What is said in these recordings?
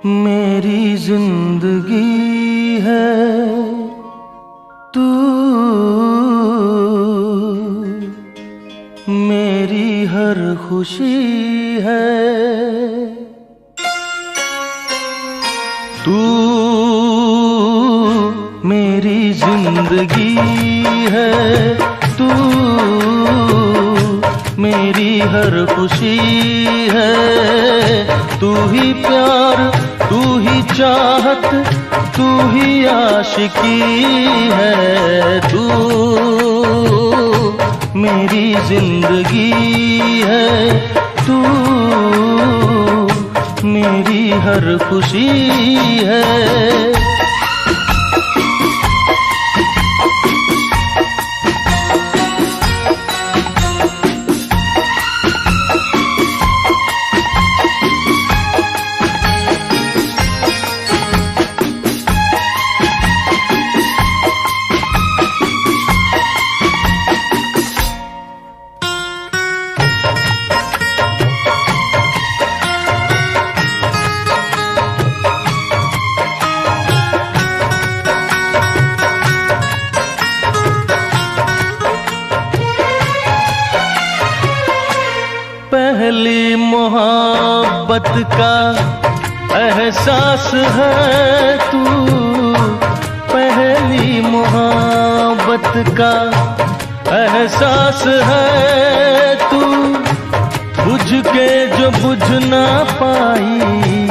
मेरी जिंदगी है तू, मेरी हर खुशी है तू, मेरी जिंदगी है तू, मेरी हर खुशी है। तू ही प्यार, तू ही चाहत, तू ही आशिकी है। तू मेरी जिंदगी है तू, मेरी हर खुशी है। पहली मोहब्बत का एहसास है तू, पहली मोहब्बत का एहसास है तू। बुझ के जो बुझ ना पाई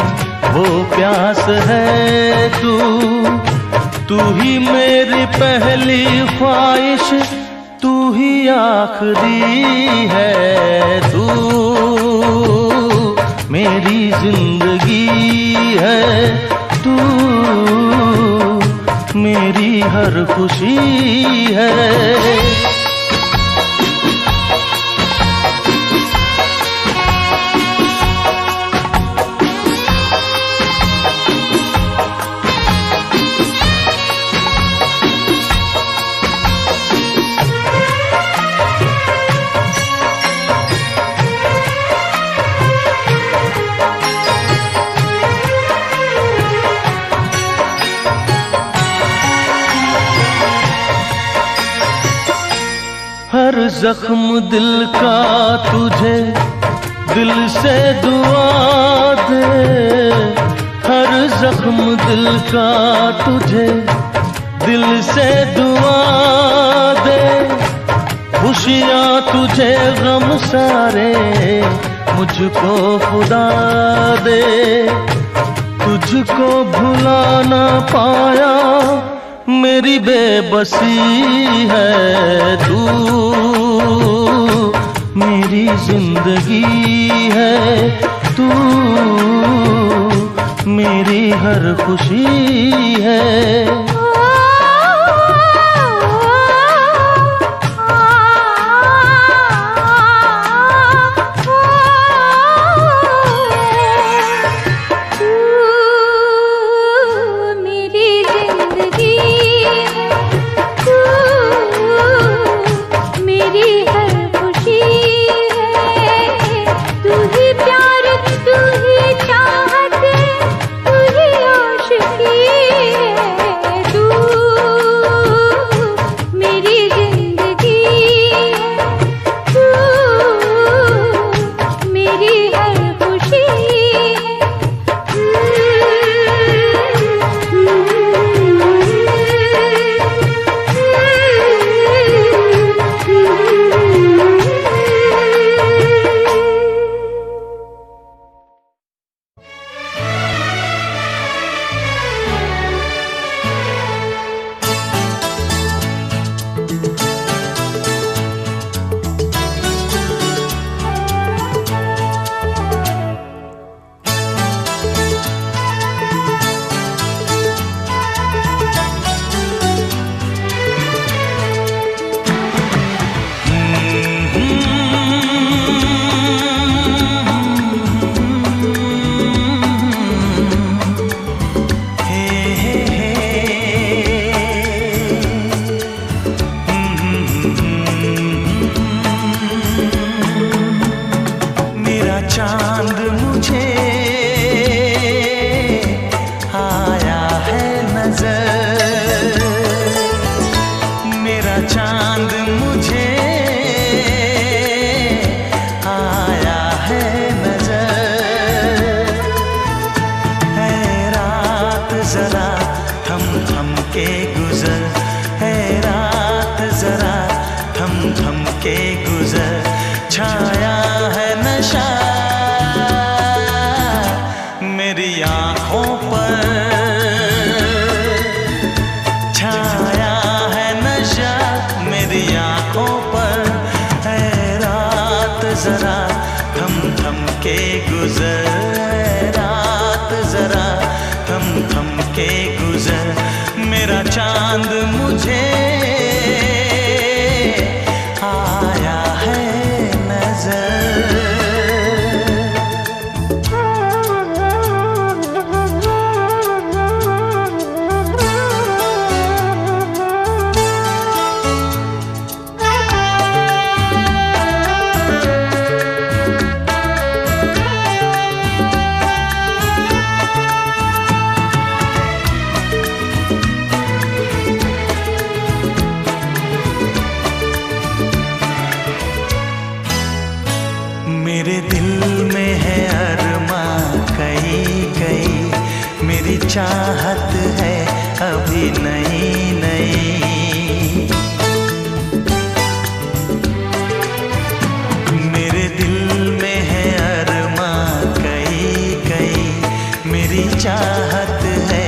वो प्यास है तू। तू ही मेरी पहली ख्वाहिश, तू ही आखिरी है। तू मेरी जिंदगी है तू, मेरी हर खुशी है। हर जख्म दिल का तुझे दिल से दुआ दे, हर जख्म दिल का तुझे दिल से दुआ दे। खुशियाँ तुझे गम सारे मुझको खुदा दे। तुझको भुला ना पाया मेरी बेबसी है। तू मेरी जिंदगी है तू, मेरी हर खुशी है। तू जरा थम थम के गुजर, है रात जरा थम थम के गुजर। छाया है नशा मेरी आँखों पर, छाया है नशा मेरी आँखों पर। है रात जरा थम थम के गुजर, है रात जरा थम थम के गुजर। मेरा चांद मुझे आया है नजर। मेरे दिल में है अरमां कई कई, मेरी चाहत है अभी नई नई। मेरे दिल में है अरमां कई कई, मेरी चाहत है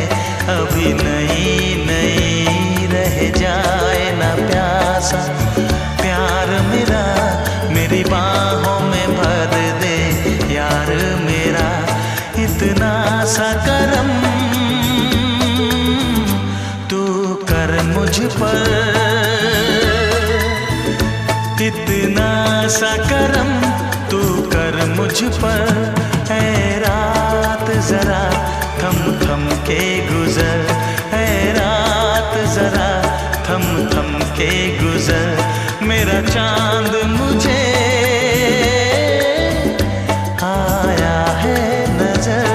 अभी नई नई। रह जाए ना प्यासा प्यार मेरा, मेरी बाहों में भर दे यार मेरा। इतना सा करम तू कर मुझ पर, इतना सा करम तू कर मुझ पर। है रात जरा थम थम के गुजर, है रात जरा थम थम के गुजर। मेरा चांद मुझे आया है नजर।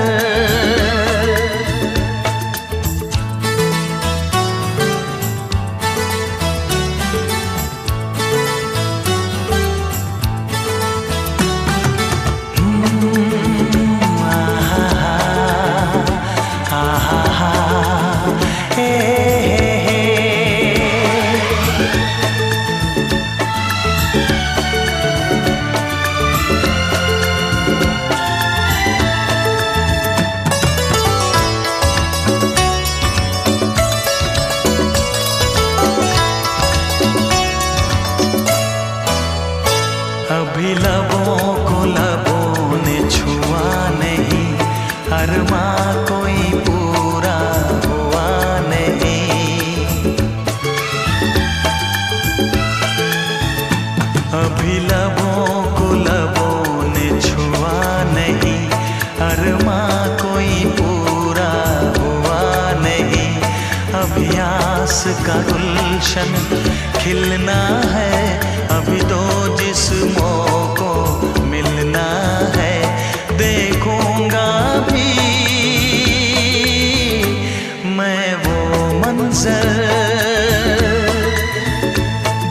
अभी लबों को लबों ने छुआ नहीं, अरमां कोई पूरा हुआ नहीं। अभी लबों को लबों ने छुआ नहीं, अरमां कोई पूरा हुआ नहीं। अभी आस का गुलशन खिलना है, अभी दो जिस्मों को मिलना है। देखूंगा भी मैं वो मंजर,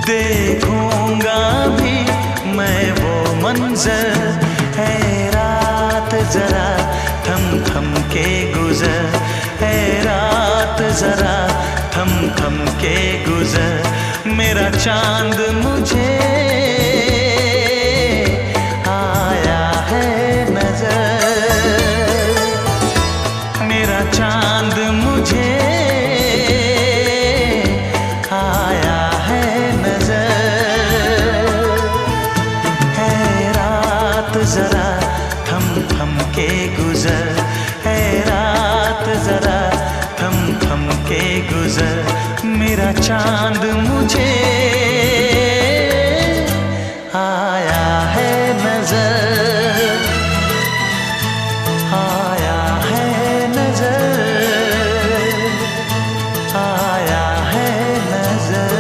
देखूंगा भी मैं वो मंजर। है रात जरा थम थम के गुजर, है रात जरा थम थम के गुजर। मेरा चांद मुझे आया है नजर, मेरा चांद मुझे आया है नजर। है रात जरा थम थम के गुजर, है रात जरा थम थम के गुजर। मेरा चांद मुझे आया है नजर, आया है नजर, आया है नजर।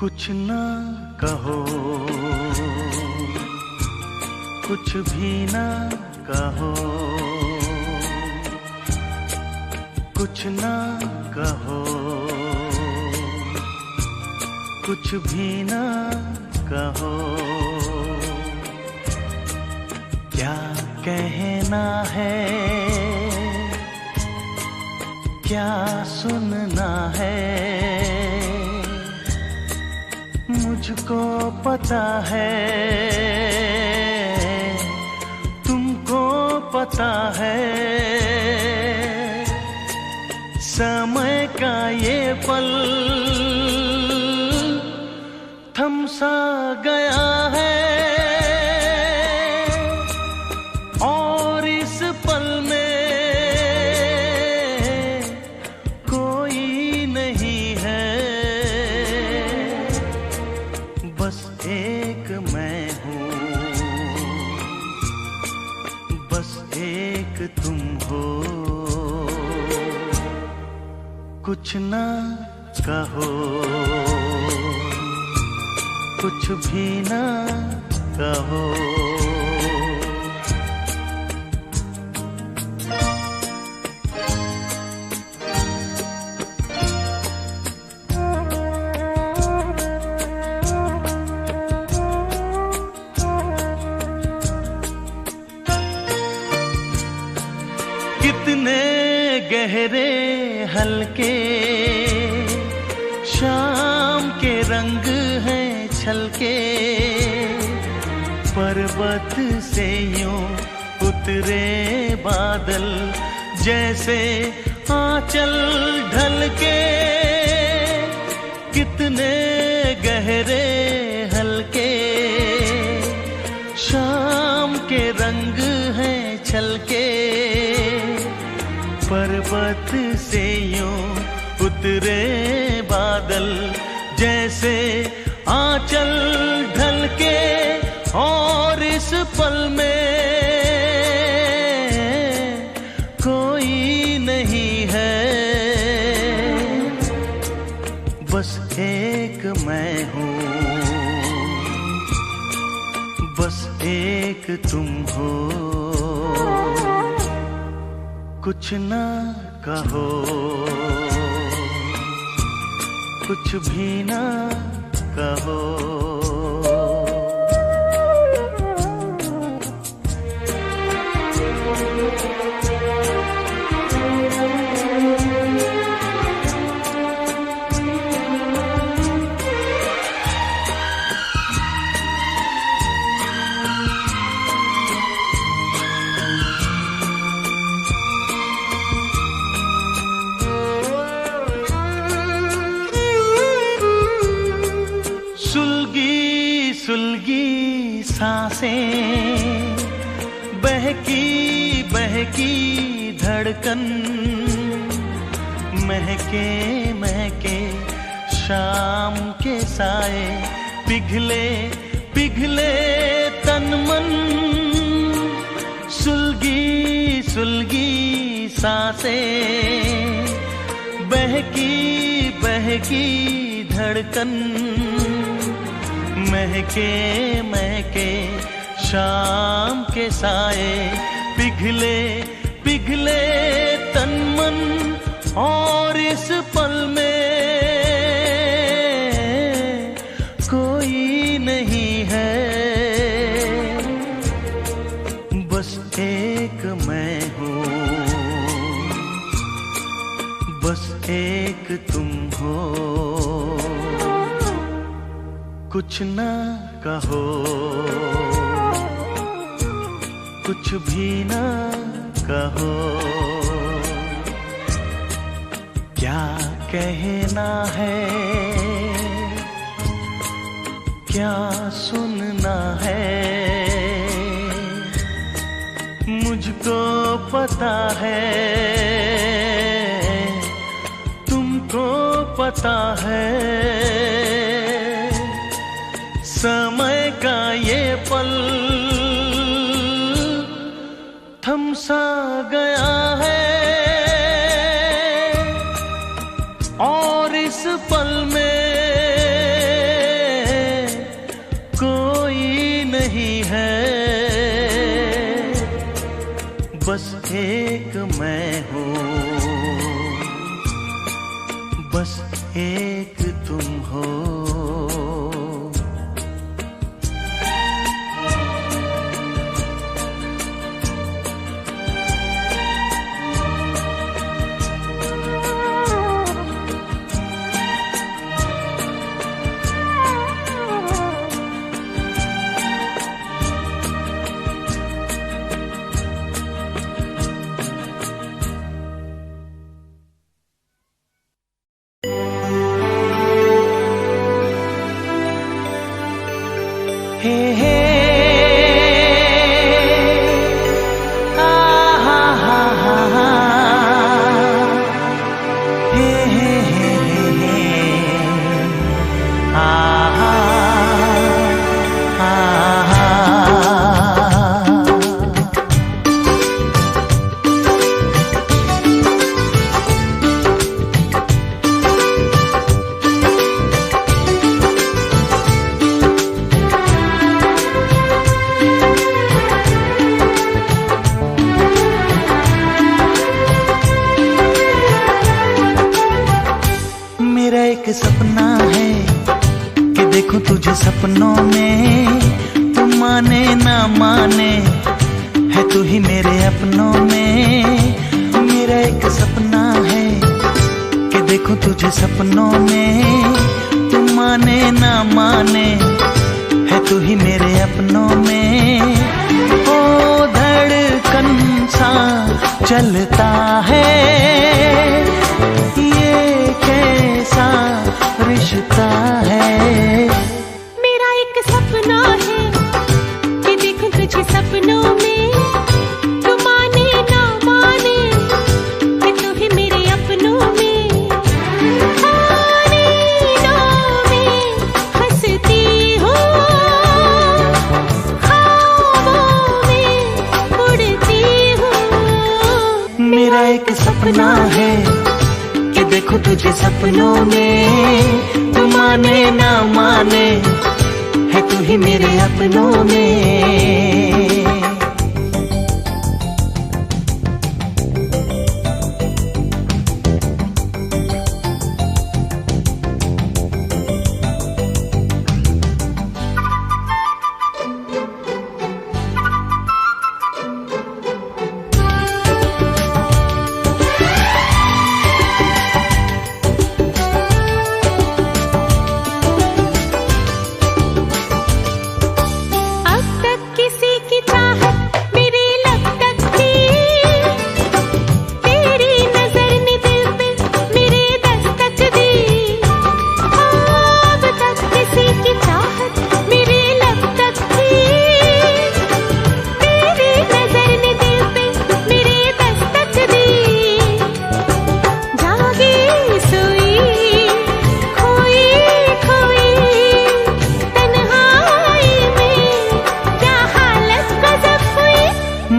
कुछ ना कहो, कुछ भी ना कहो, कुछ ना कहो, कुछ भी ना कहो। क्या कहना है, क्या सुनना है, मुझको पता है, तुमको पता है। समय का ये पल थम सा गया है, और इस पल में कोई नहीं है, बस एक मैं हूँ, बस एक तुम हो। कुछ ना कहो, कुछ भी ना कहो। कितने गहरे हल्के शाम के रंग हैं छलके, पर्वत से यूं उतरे बादल जैसे आंचल ढलके। कितने गहरे हल्के शाम के रंग हैं छलके, पर्वत से यूं उतरे बादल जैसे आंचल ढलके। और इस पल में कोई नहीं है, बस एक मैं हूँ, बस एक तुम हो। कुछ ना कहो, कुछ भी ना कहो। सुलगी सुलगी सांसें, बहकी बहकी धड़कन, महके महके शाम के साए, पिघले पिघले तन मन। सुलगी सुलगी सांसें, बहकी बहकी धड़कन, महके महके शाम के साए, पिघले पिघले तन मन। और इस पल में कोई नहीं है, बस एक मैं हूँ, बस एक तुम हो। कुछ ना कहो, कुछ भी ना कहो। क्या कहना है, क्या सुनना है, मुझको पता है, तुमको पता है। समय का ये पल थम सा गया है, और इस पल में बस एक मैं हूँ, बस एक तुम हो। हे हे आ हा हा हा हा हे हे हे हे आ हा आ हा। मेरा एक सपना है कि देखूं तुझे सपनों में, तू माने ना माने है तू ही मेरे अपनों में। मेरा एक सपना है कि देखूं तुझे सपनों में, तू माने ना माने है तू ही मेरे अपनों में। ओ धड़कन सा चलता है कैसा रिश्ता है। मेरा एक सपना है कि देखूं तुझे सपनों में, तू माने ना माने है तू ही मेरे अपनों में। नींदों में हंसती हूँ, ख्वाबों में उड़ती हूँ। मेरा एक सपना है देखो तुझे सपनों में, तू माने ना माने है तू ही मेरे अपनों में।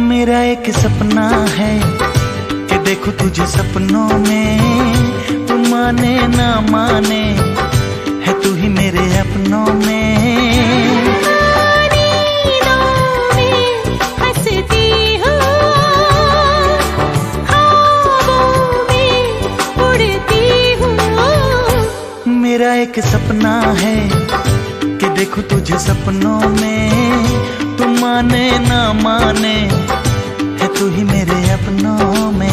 मेरा एक सपना है कि देखो तुझे सपनों में, तू माने ना माने है तू ही मेरे अपनों में। नींदों में हंसती हूँ, ख्वाबों में उड़ती हूँ। मेरा एक सपना है कि देखो तुझे सपनों में, तू माने ना माने है तू ही मेरे अपनों में।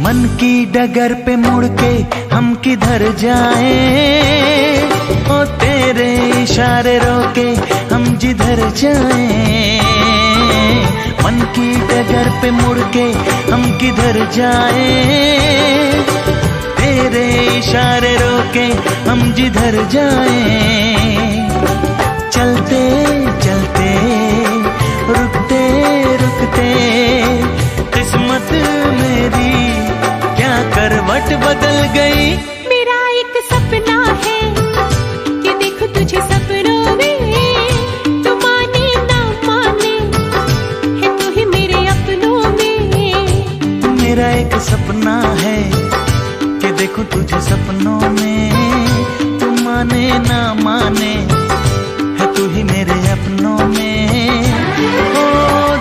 मन की डगर पे मुड़ के हम किधर जाएं, ओ तेरे इशारे रोके हम जिधर जाएं। मन की डगर पे मुड़ के हम किधर जाएं, तेरे इशारे रोके हम जिधर जाएं। चलते चलते रुकते रुकते किस्मत मेरी क्या करवट बदल गई। मेरा एक सपना है कि देखो तुझे सपनों में, तू माने ना माने है तू ही मेरे अपनों में। मेरा एक सपना है कि देखो तुझे सपनों में, तू माने ना माने है तू ही मेरे अपनों में। ओ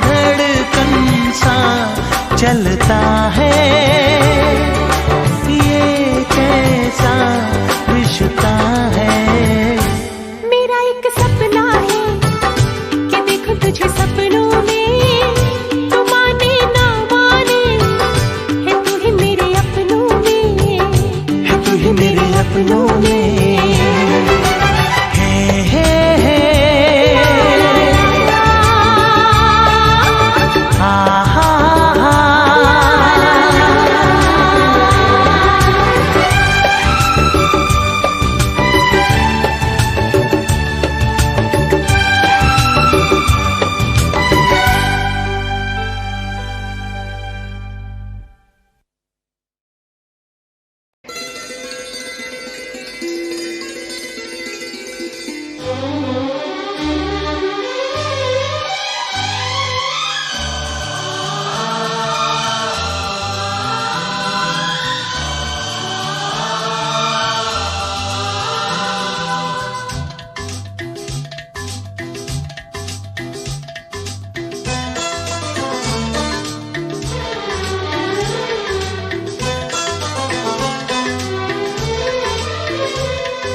धड़कन सा चलता है ये कैसा रिश्ता है। मेरा एक सपना है कि देखो तुझे सपनों में, तू माने ना माने है तू ही मेरे अपनों में, है तू ही मेरे अपनों में।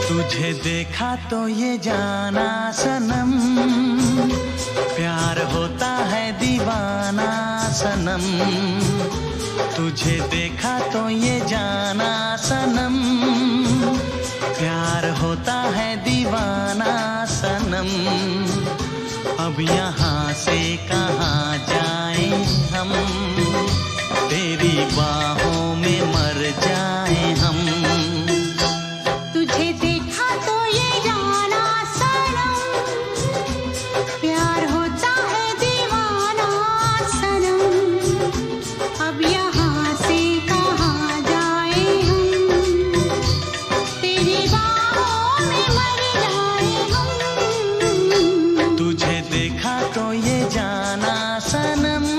तुझे देखा तो ये जाना सनम, प्यार होता है दीवाना सनम। तुझे देखा तो ये जाना सनम, प्यार होता है दीवाना सनम। अब यहाँ से कहाँ जाएं हम, तेरी बाहों में मर जाएं हम। तुझे देखा तो ये जाना सनम, प्यार होता है दीवाना सनम। अब यहाँ से कहाँ जाए हम, तेरी बाहों में मर जाए हम। तुझे देखा तो ये जाना सनम।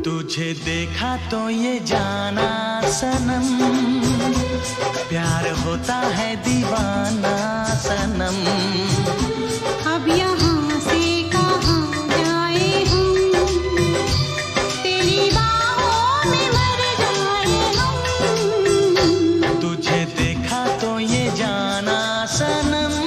तुझे देखा तो ये जाना सनम, प्यार होता है दीवाना सनम। अब यहाँ से कहाँ जाए हम, तेरी बाहों में मर जाए हम। तुझे देखा तो ये जाना सनम।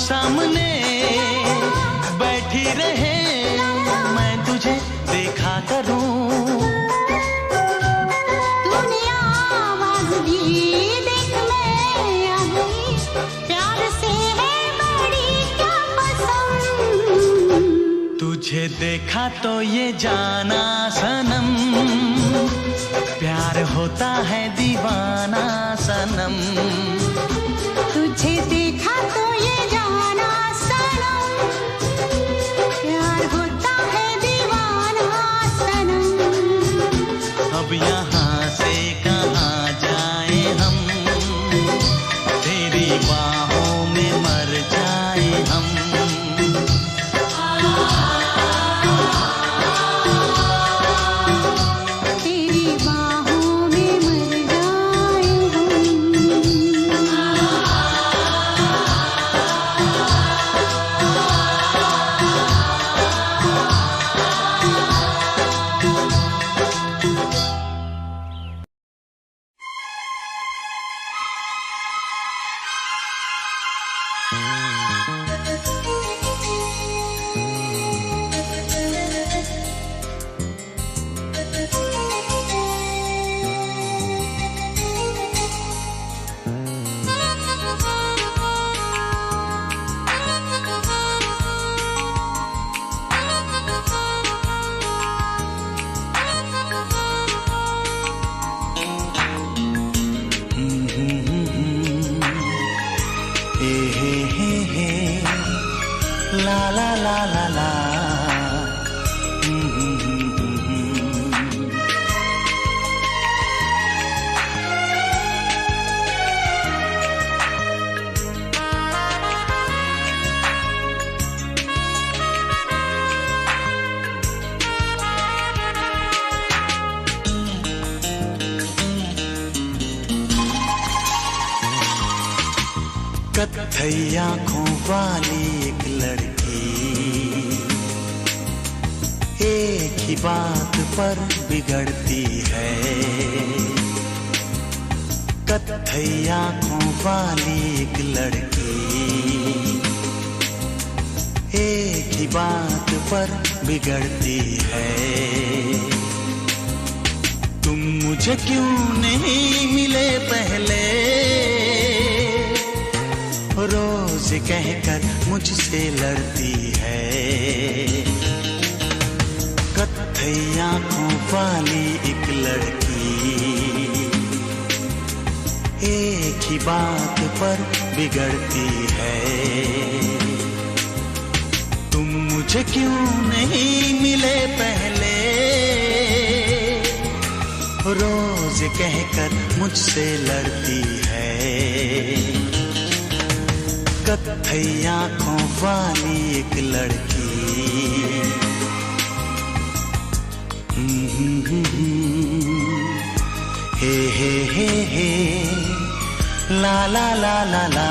सामने बैठी रहे मैं तुझे देखा करूं। तूने आवाज दी देख मैं आ गई, प्यार से है बड़ी क्या पसंद। तुझे देखा तो ये जाना सनम, प्यार होता है दीवाना सनम, तुझे देखा तो ये जाना सनम, प्यार होता है दीवाना सनम। अब यहाँ से कहाँ जाए हम, तेरी बाहों में मर जाए हम। ला ला ला ला ला। कत्थई आँखों वाली एक लड़की, एक ही बात पर बिगड़ती है। कत्थई आँखों वाली एक लड़की, एक ही बात पर बिगड़ती है। तुम मुझे क्यों नहीं मिले पहले, रोज कहकर मुझसे लड़ती है। कत्थई आँखों वाली एक लड़की, एक ही बात पर बिगड़ती है। तुम मुझे क्यों नहीं मिले पहले, रोज कहकर मुझसे लड़ती है। कत्थई आँखों वाली एक लड़की। हे हे हे हे, ला ला ला ला ला।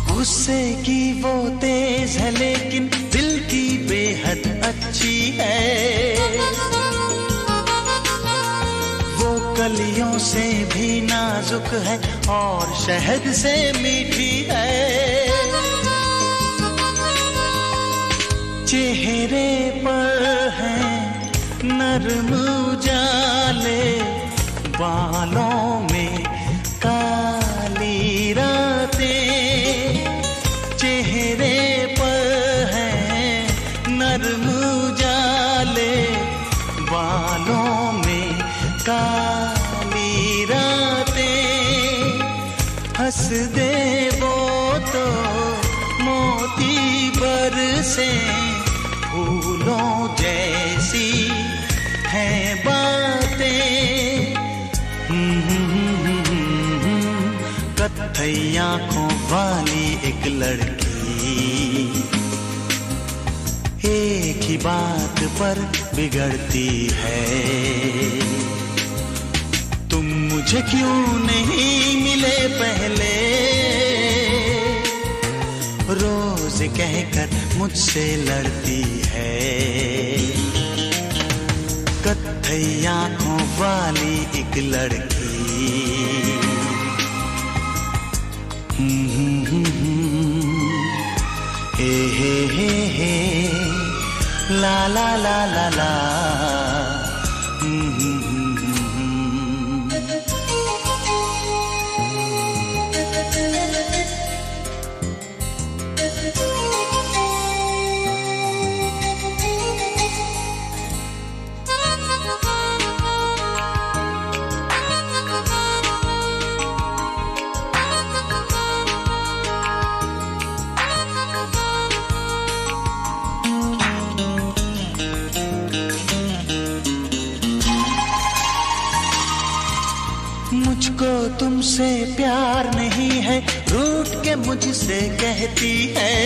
गुस्से की वो तेज है लेकिन दिल की बेहद अच्छी है। वो कलियों से भी नाजुक है और शहद से मीठी है। चेहरे पर है नरम उजाले, बालों में काली रातें। चेहरे पर है नरम उजाले, बालों में काली रातें। हंस दे वो तो मोती बरसे, फूलों जैसी हैं बातें। कत्थई आँखों वाली एक लड़की, एक ही बात पर बिगड़ती है। तुम मुझे क्यों नहीं मिले पहले, रोज कहकर मुझसे लड़ती है, कत्थई आंखों वाली एक लड़की। हे ला ला ला ला ला। मुझको तुमसे प्यार नहीं है, रूठ के मुझसे कहती है,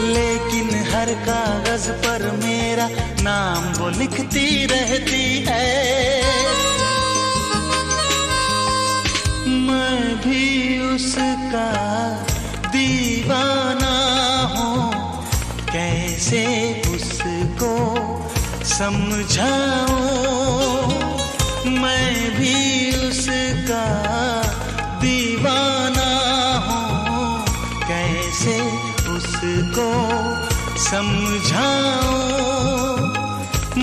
लेकिन हर कागज पर मेरा नाम वो लिखती रहती है। मैं भी उसका दीवाना हूँ, कैसे उसको समझाऊं। मैं भी उसका दीवाना हूँ, कैसे उसको समझाऊं।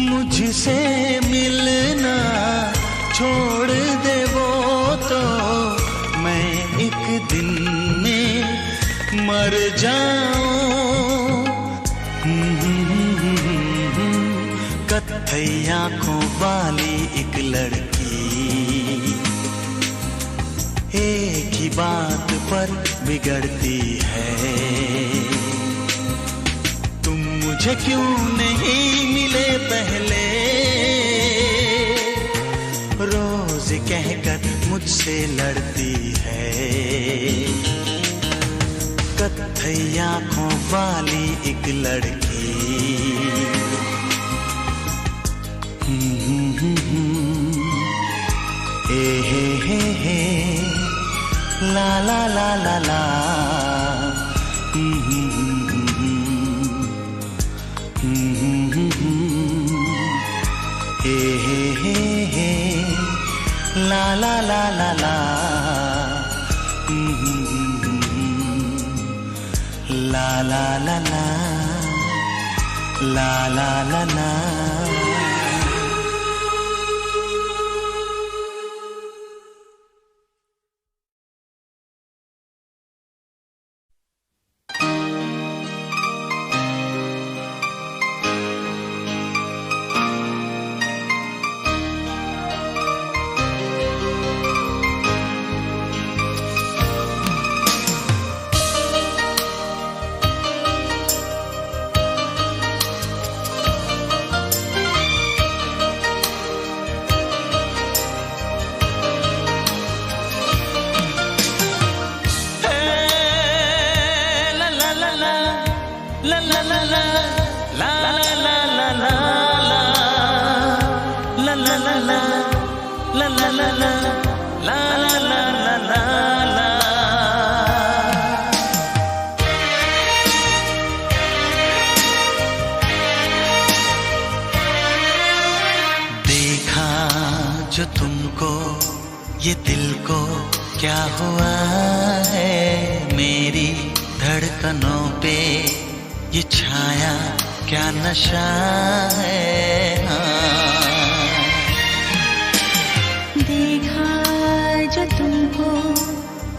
मुझसे मिलना छोड़ दे वो तो मैं एक दिन में मर जाऊं। कत्थई आंखों वाली एक लड़की, एक ही बात पर बिगड़ती है, तुम मुझे क्यों नहीं मिले पहले। रोज कहकर मुझसे लड़ती है, कत्थई आंखों वाली एक लड़की। हे ला ला ला ला ला। हे ला ला ला ला ला। ला ला ला ला ला ला ला ला। देखा जो तुमको ये दिल को क्या हुआ है, मेरी धड़कनों पे ये छाया क्या नशा है। देखा जो तुमको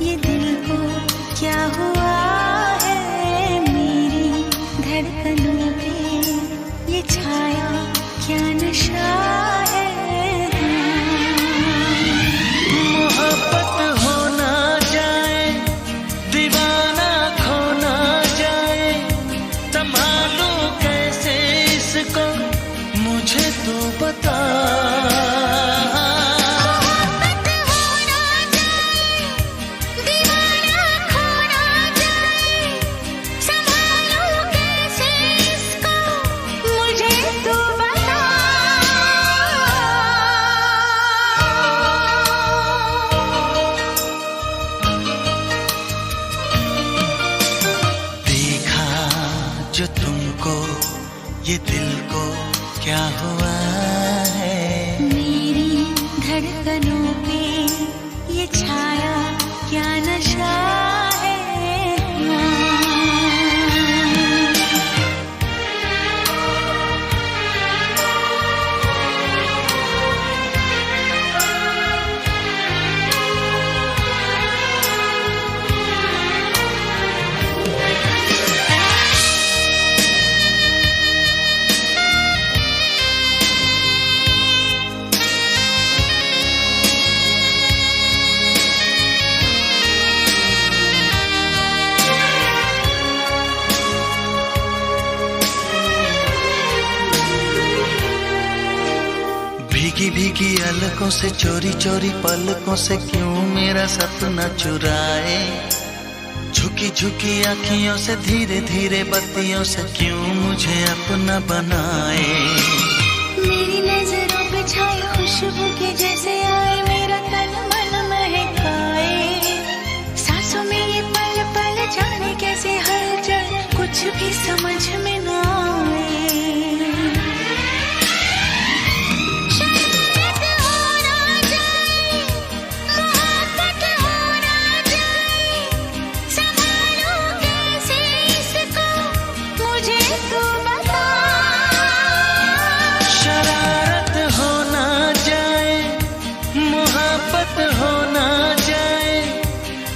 ये दिल को क्या हुआ है, मेरी धड़कनों पे ये छाया क्या नशा है। मोहब्बत हो ना जाए, दीवाना खो ना जाए, संभालूं कैसे इसको मुझे तो बता। भीगी भीगी अलकों से चोरी चोरी पलकों से क्यों मेरा सपना चुराए, झुकी झुकी आँखियों से धीरे धीरे बत्तियों से क्यों मुझे अपना बनाए। मेरी नजरों पे छाई खुशबू के जैसे आए, मेरा तन मन महकाए, सांसों में ये पल पल जाने कैसे हलचल कुछ भी समझ में ना आए।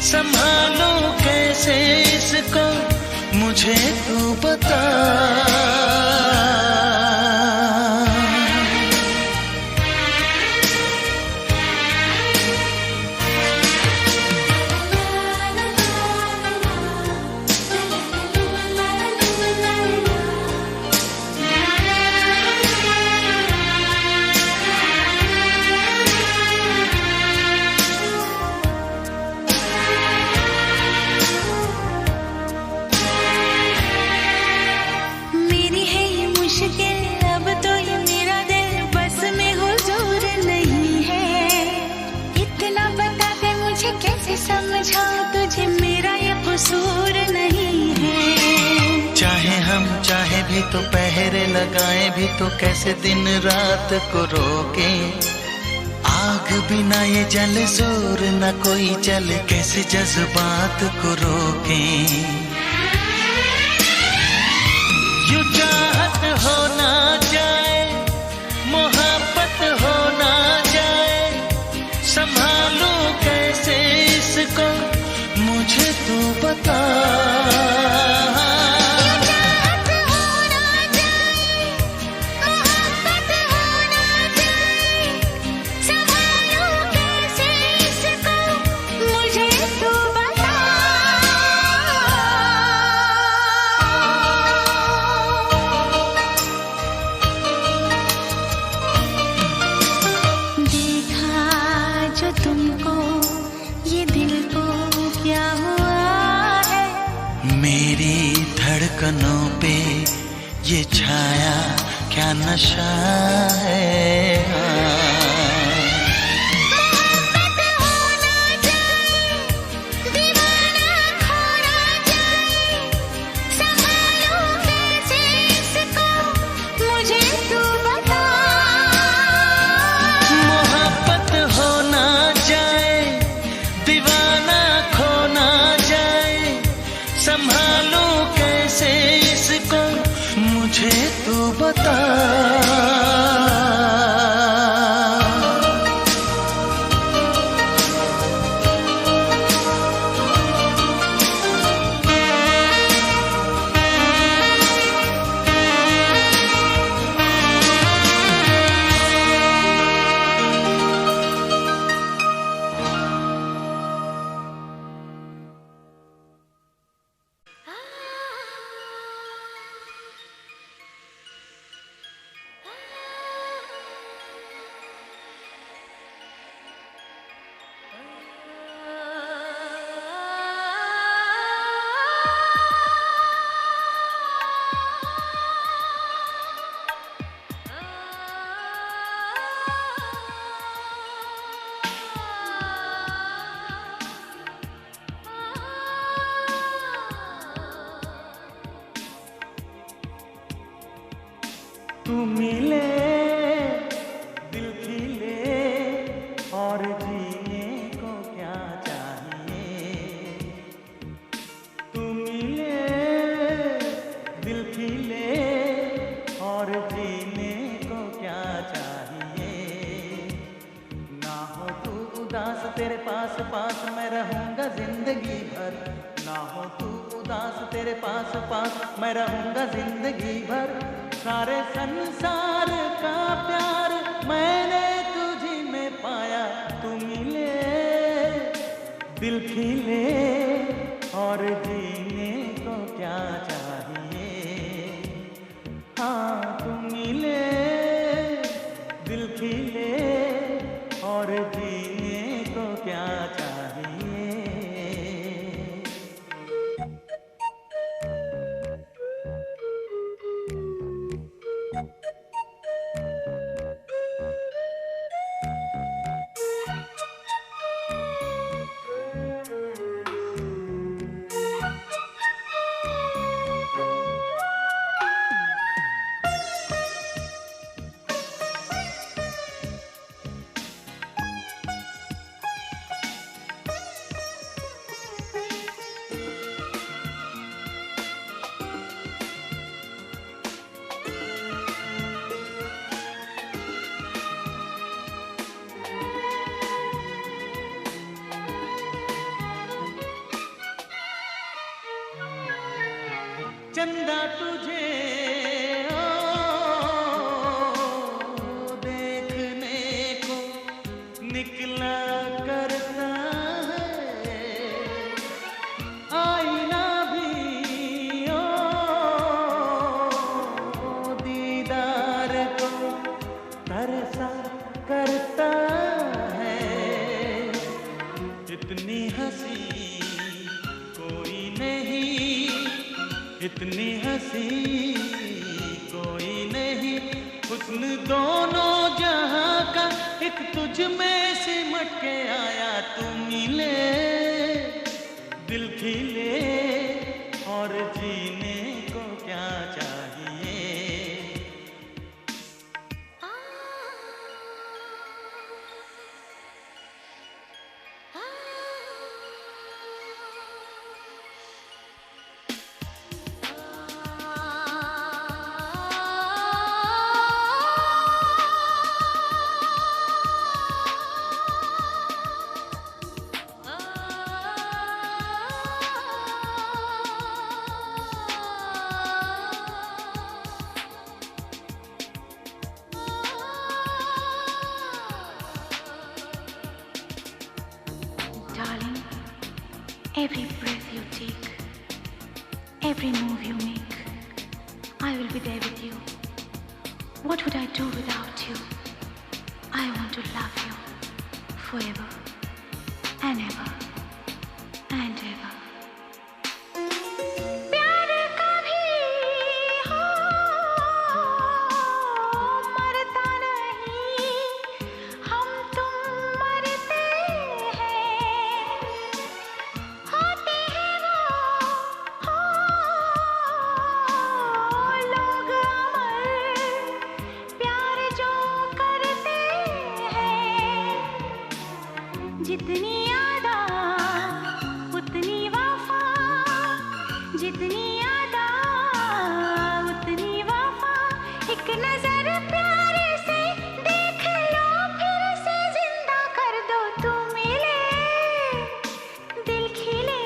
संभालो कैसे इसको मुझे तू बता। समझाऊं तुझे मेरा ये कसूर नहीं है। चाहे हम चाहे भी तो पहरे लगाए भी तो कैसे दिन रात को रोके, आग बिना ये जले जोर न कोई जले कैसे जज्बात को रोके। यूं चाहत हो ना जाए मोहब्बत हो ना जाए, संभालो कैसे इसको मुझे तू बता। धड़कनों पे ये छाया क्या नशा है। मुझे तू बता। तू मिले दिल खिले और जीने को क्या चाहिए। तू मिले दिल खिले और जीने को क्या चाहिए। ना हो तू उदास तेरे पास पास मैं रहूँगा जिंदगी भर। ना हो तू उदास तेरे पास पास मैं रहूँगा जिंदगी भर। सारे संसार का प्यार मैंने तुझी में पाया। तू मिले दिल खिले और जीने को क्या चाहिए। हाँ तू मिले दिल खिले और जीने को क्या चाहिए। चंदा तुझे देखने को निकला करता है, आईना भी दीदार को तरसा करता है। इतनी हंसी कोई नहीं, इतनी हंसी कोई नहीं, हुस्न दोनों जहां का एक तुझ में सिमट के आया। तू मिले दिल खिले और जीने को क्या चाहिए। Darling, every breath you take, every move you make, I will be there with you. What would I do without you? I want to love you forever and ever and ever. प्यार कभी हो मरता नहीं, हम तुम मरते हैं, होते हैं वो लोग अमर, प्यार जो करते हैं। जितनी यादा उतनी वफा, जितनी यादा उतनी वफा, एक नजर प्यारे से देख लो, फिर से जिंदा कर दो। तू मिले दिल खिले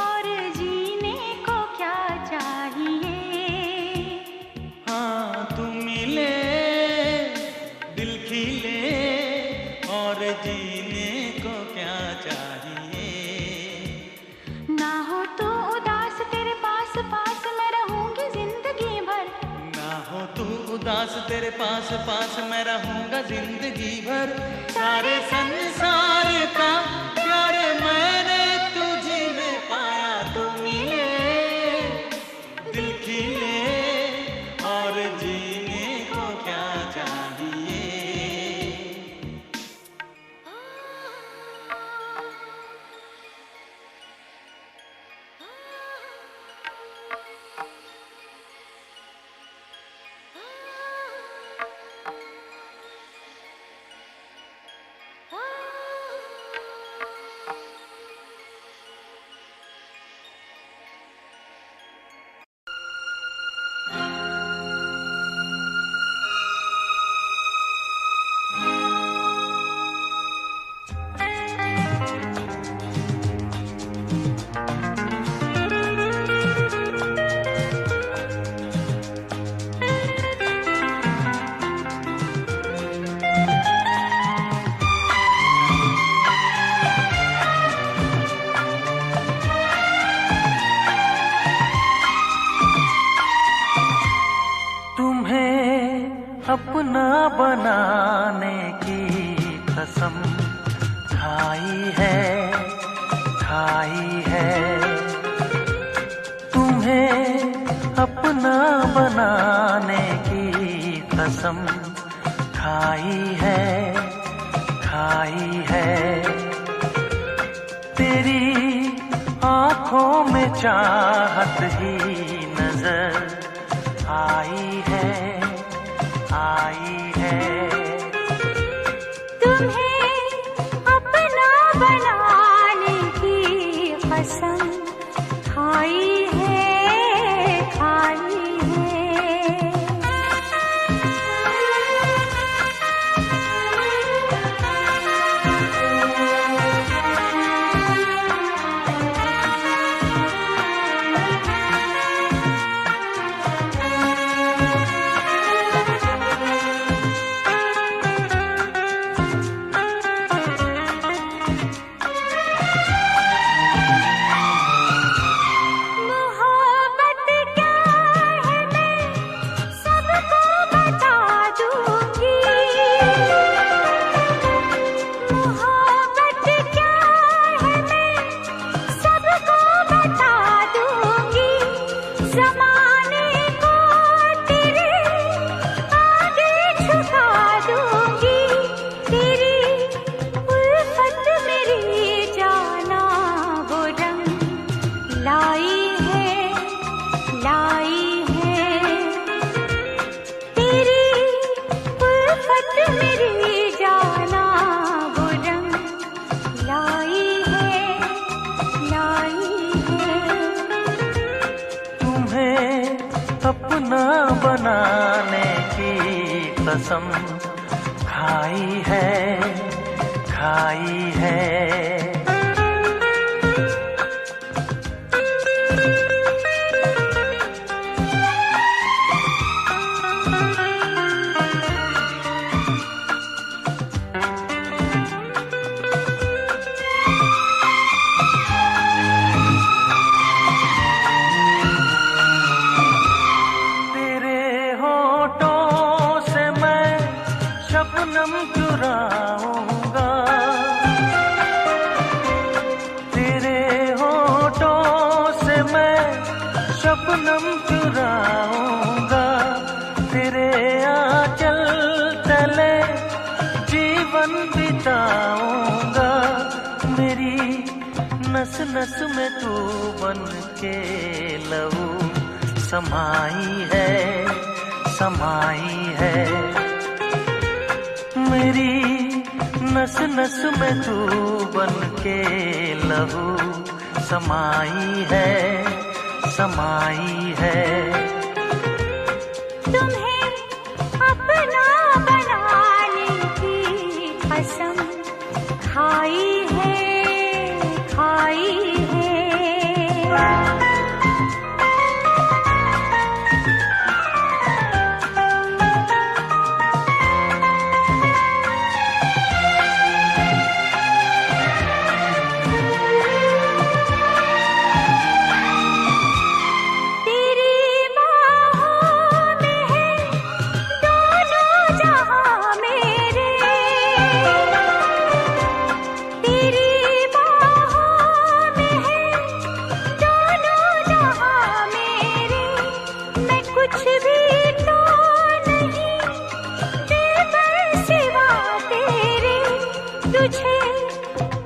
और जीने को क्या चाहिए। हाँ तू मिले दिल खिले और जीने को क्या चाहिए। ना हो तो उदास, तेरे पास पास मैं रहूंगी जिंदगी भर। ना हो तू उदास, तेरे पास पास मैं रहूंगा जिंदगी भर। सारे संसार का प्यार मैंने तुझी में पाया। तू मिले दिल खिले और जीने को क्या चाहिए। कसम खाई है तेरी आंखों में चाहत ही नजर आई है तुम्हें अपना बनाने की कसम खाई है अपना बनाने की कसम खाई है शबनम चुराऊंगा तेरे होठों से मैं शबनम चुराऊंगा तेरे आंचल तले जीवन बिताऊंगा मेरी नस नस में तू बन के लहू समाई है मेरी नस नस में तू बन के लहू समाई है तुम्हें अपना बनाने की कसम खाई है तुझे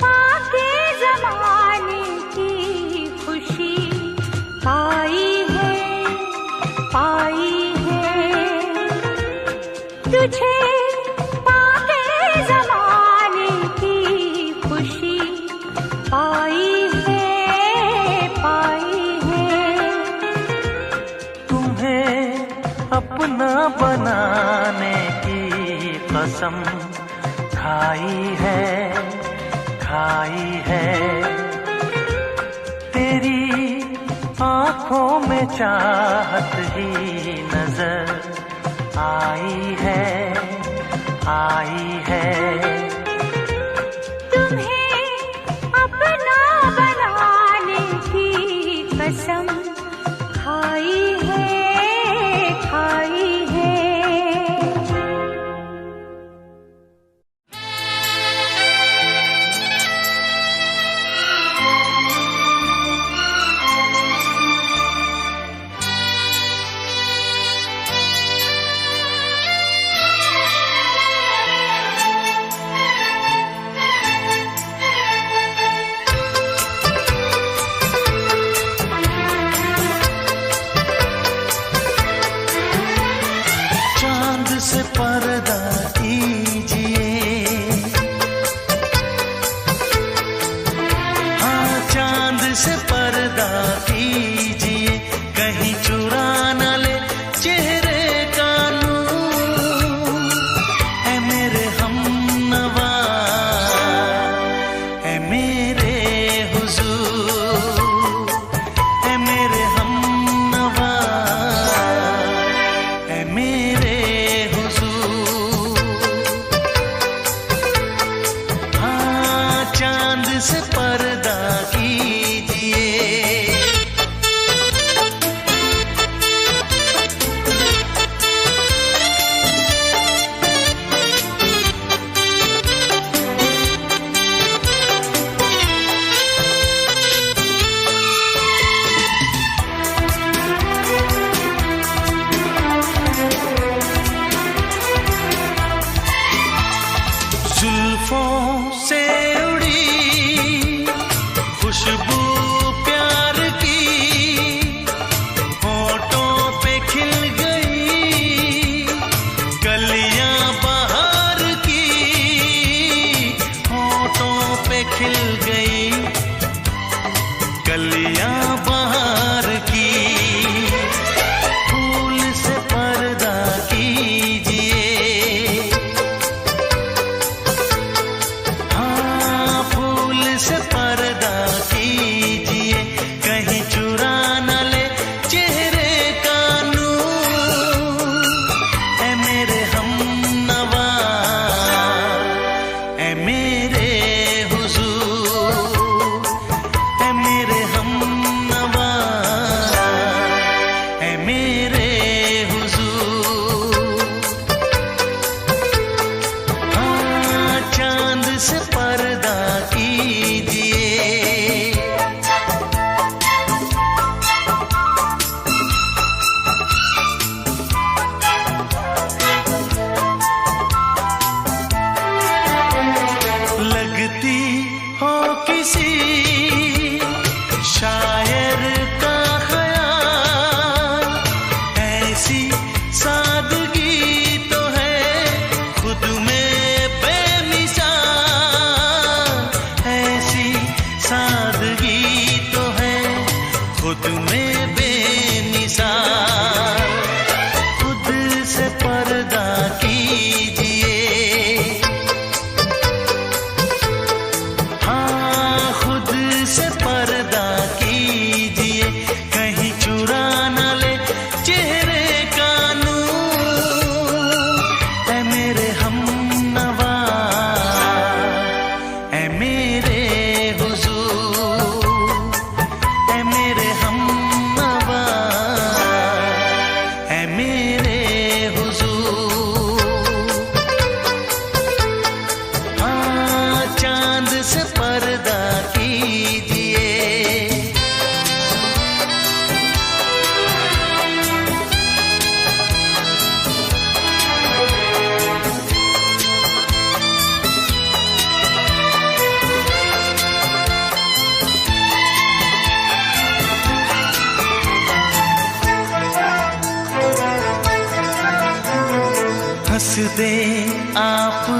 पाके ज़माने की खुशी पाई है तुझे पाके ज़माने की खुशी पाई है तुम्हें अपना बनाने की कसम खाई है तेरी आंखों में चाहत ही नजर आई है तुम्हें अपना बनाने की कसम खाई है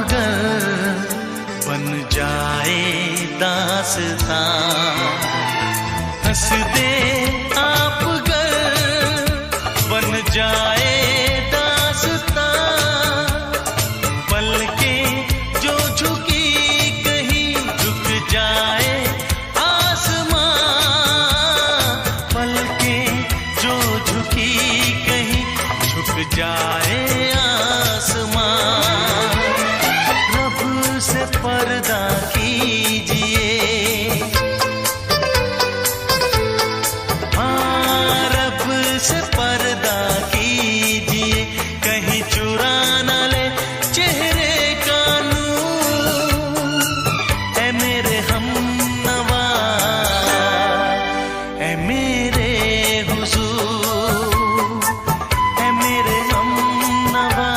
अगर बन जाए दास्तां, हंस दे आप अगर बन जाए दास्तां, पलकें जो झुकी कहीं झुक जाए आसमां, पलकें जो झुकी कहीं झुक जाए आसमां। रब से पर्दा कीजिए, हाँ रब से पर्दा कीजिए, कहीं चुरा न ले चेहरे का नूर। ऐ मेरे हमनवा, ऐ मेरे हुजूर, ऐ मेरे हमनवा,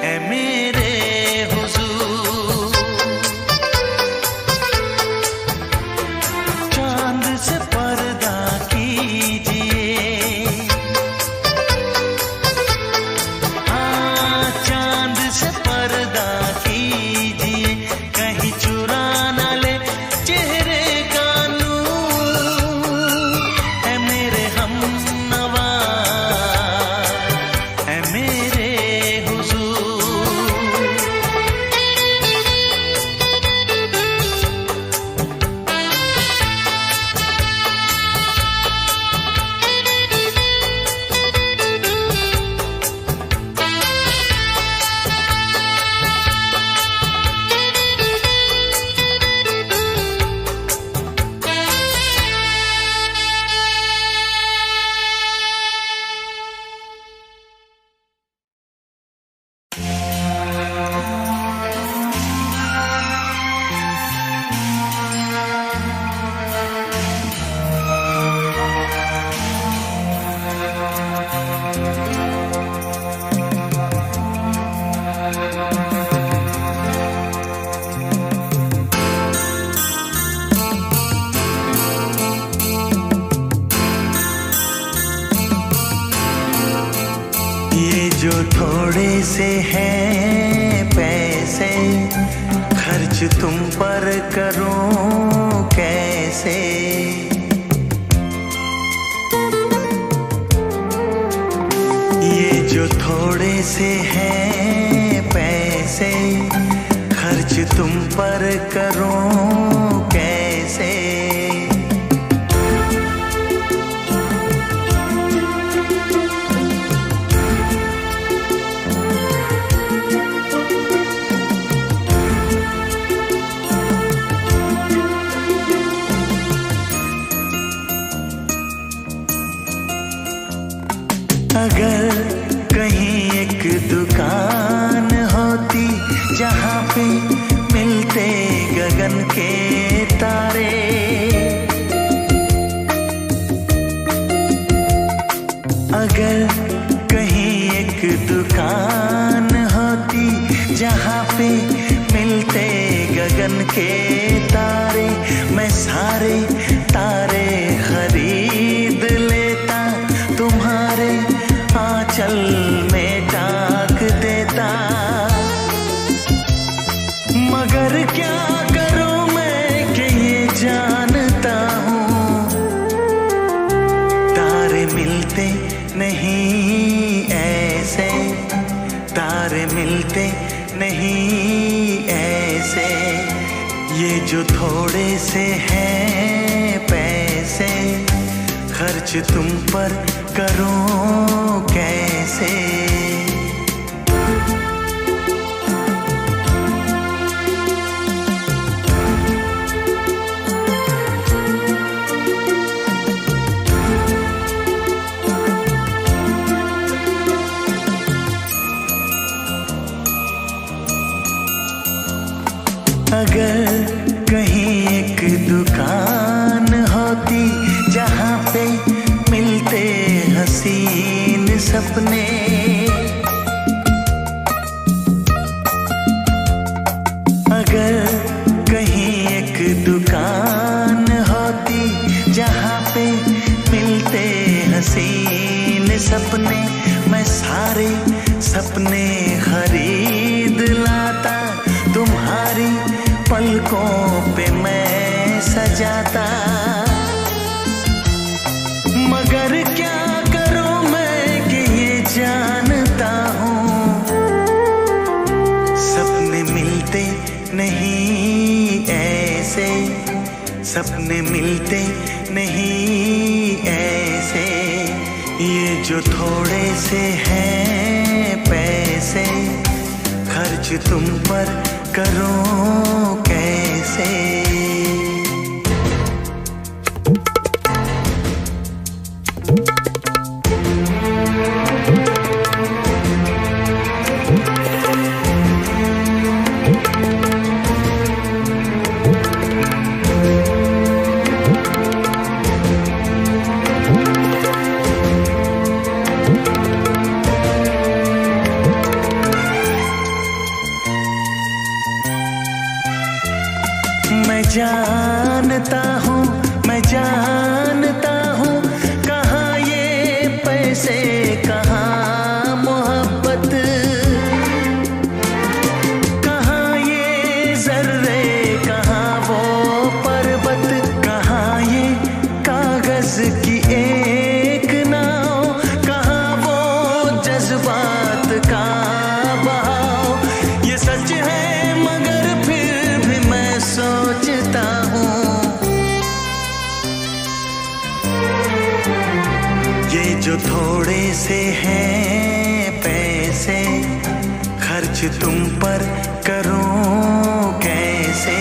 ऐ मेरे हुजूर। चांद से पर्दा कीजिए, हाँ चांद से पर्दा कीजिए, कहीं चुरा न ले चेहरे का नूर। ऐ मेरे हमनवा, ऐ मेरे हुजूर। ये जो थोड़े से हैं पैसे, खर्च तुम पर करूं कैसे। ये जो थोड़े से हैं पैसे, खर्च तुम पर करूं कैसे। अगर कहीं एक दुकान होती जहाँ पे मिलते गगन के तारे, अगर कहीं एक दुकान होती जहाँ पे मिलते गगन के तारे, मैं सारे तारे खरीद लेता, तुम्हारे आंचल में टाक देता। मगर क्या करूं मैं कि ये जानता हूँ, तारे मिलते नहीं ऐसे, तारे मिलते नहीं ऐसे। ये जो थोड़े से हैं पैसे, खर्च तुम पर करूं कैसे। अगर कहीं एक दुकान होती जहाँ पे मिलते हसीन सपने, अगर कहीं एक दुकान होती जहाँ पे मिलते हसीन सपने, मैं सारे सपने खरीद पलकों पे मैं सजाता, मगर क्या करूं मैं कि ये जानता हूं सपने मिलते नहीं ऐसे, सपने मिलते नहीं ऐसे। ये जो थोड़े से हैं पैसे खर्च तुम पर करूं कैसे। मैं जानता हूँ कहाँ ये पैसे कहाँ मोहब्बत, कहाँ ये जर्रे कहाँ वो पर्वत, कहाँ ये कागज की एक नाव, कहाँ वो जज्बात का बहाव। ये सच है मगर फिर भी मैं सोचता हूँ ये जो थोड़े से हैं पैसे खर्च तुम पर करूं कैसे।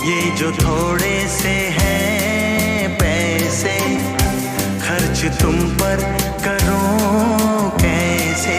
ये जो थोड़े से हैं पैसे खर्च तुम पर करूं कैसे।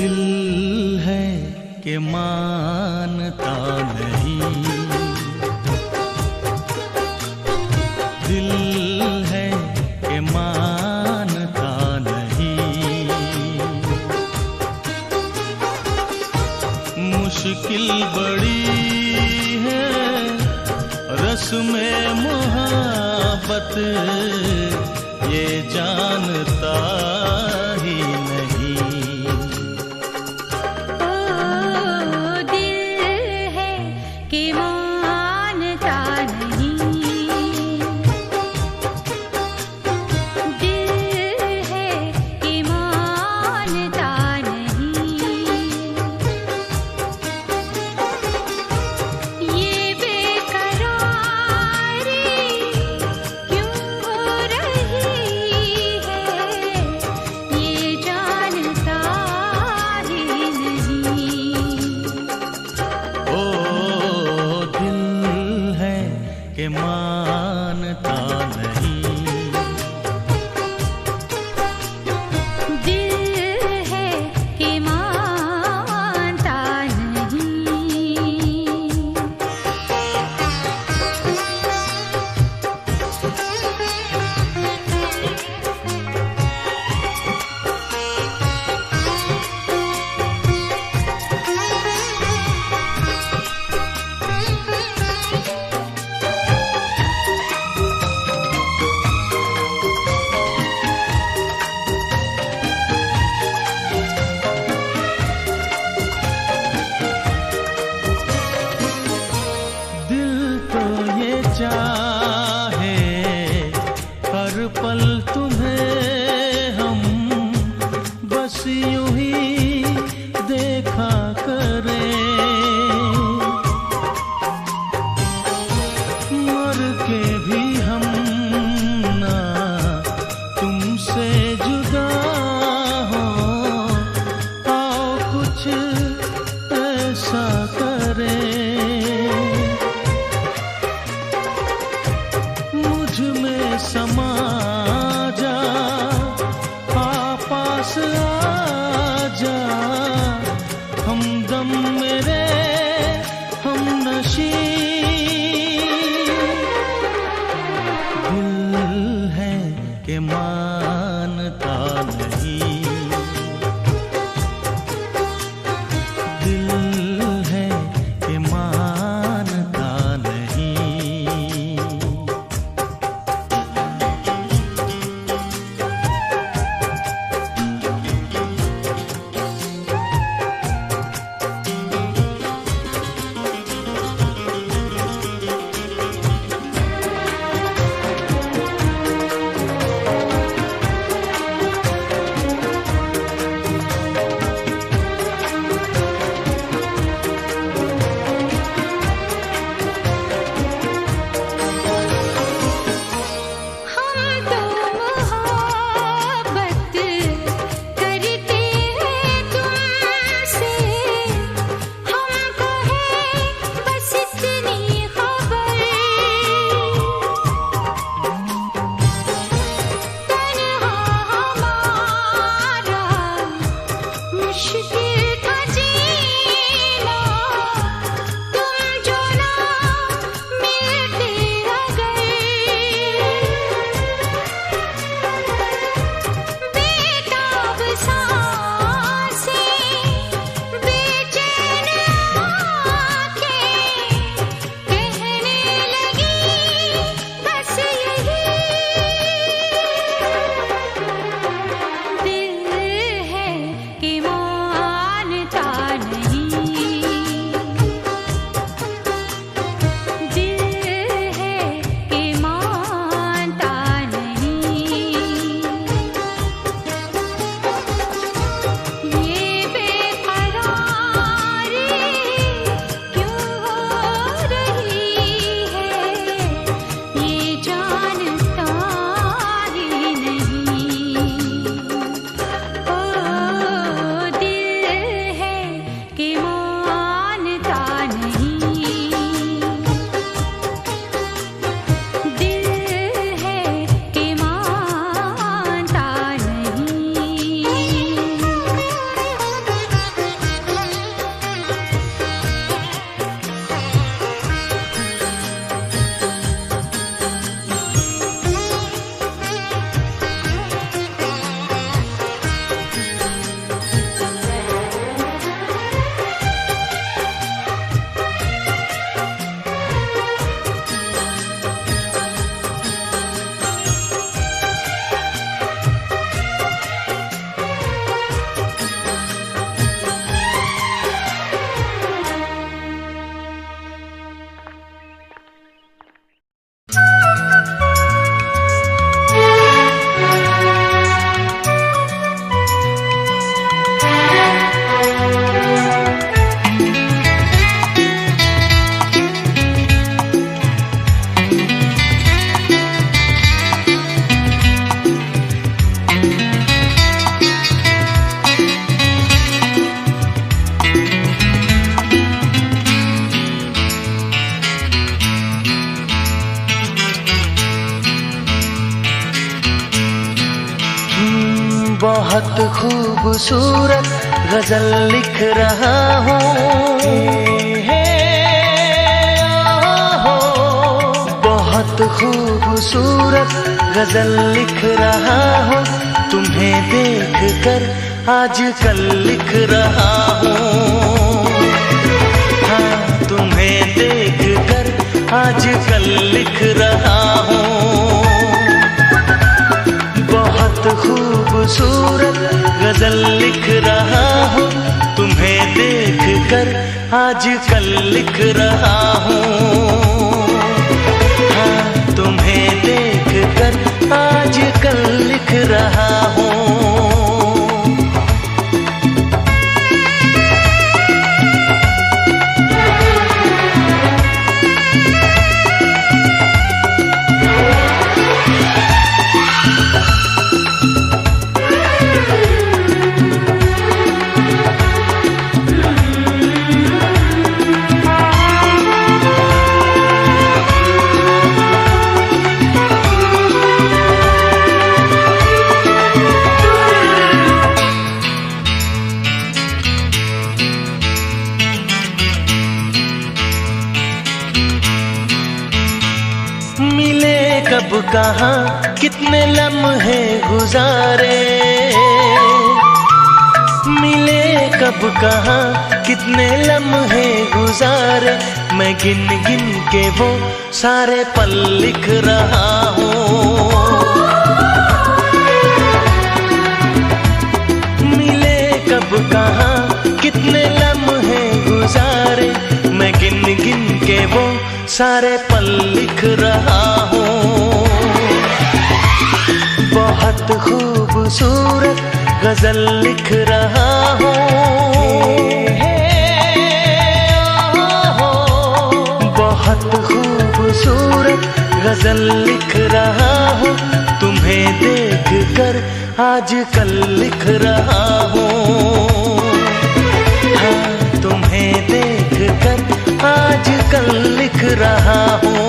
दिल है कि मानता नहीं, दिल है कि मानता नहीं, मुश्किल बड़ी है रस्म मोहब्बत, ये जानता ही नहीं। मानता नहीं, दिल है कि मानता नहीं। चाहे हर पल तुम्हें हम बस यूं ही देखा करें, मर के भी हम ना तुमसे जुदा हो, आओ कुछ ऐसा करें। बहुत खूबसूरत गजल लिख रहा हूँ। बहुत खूबसूरत गजल लिख रहा हूँ, तुम्हें देख कर आजकल लिख रहा हूँ। हाँ, तुम्हें देख कर आजकल लिख रहा हूँ। बहुत खूबसूरत गजल लिख रहा हूँ, तुम्हें देख कर आजकल लिख रहा हूँ। हाँ, तुम्हें देख कर आजकल लिख रहा हूँ। मिले कब कहाँ कितने लम्हे गुजारे, मिले कब कहाँ कितने लम्हे गुजारे, मैं गिन गिन के वो सारे पल लिख रहा हूँ। मिले कब कहाँ कितने लम्हे गुजारे, मैं गिन गिन के वो सारे पल लिख रहा हूँ। बहुत खूबसूरत गजल लिख रहा हूँ। बहुत खूबसूरत गजल लिख रहा हूँ, तुम्हें देख कर आजकल लिख रहा हूँ। हाँ, तुम्हें देख कर आजकल लिख रहा हूँ।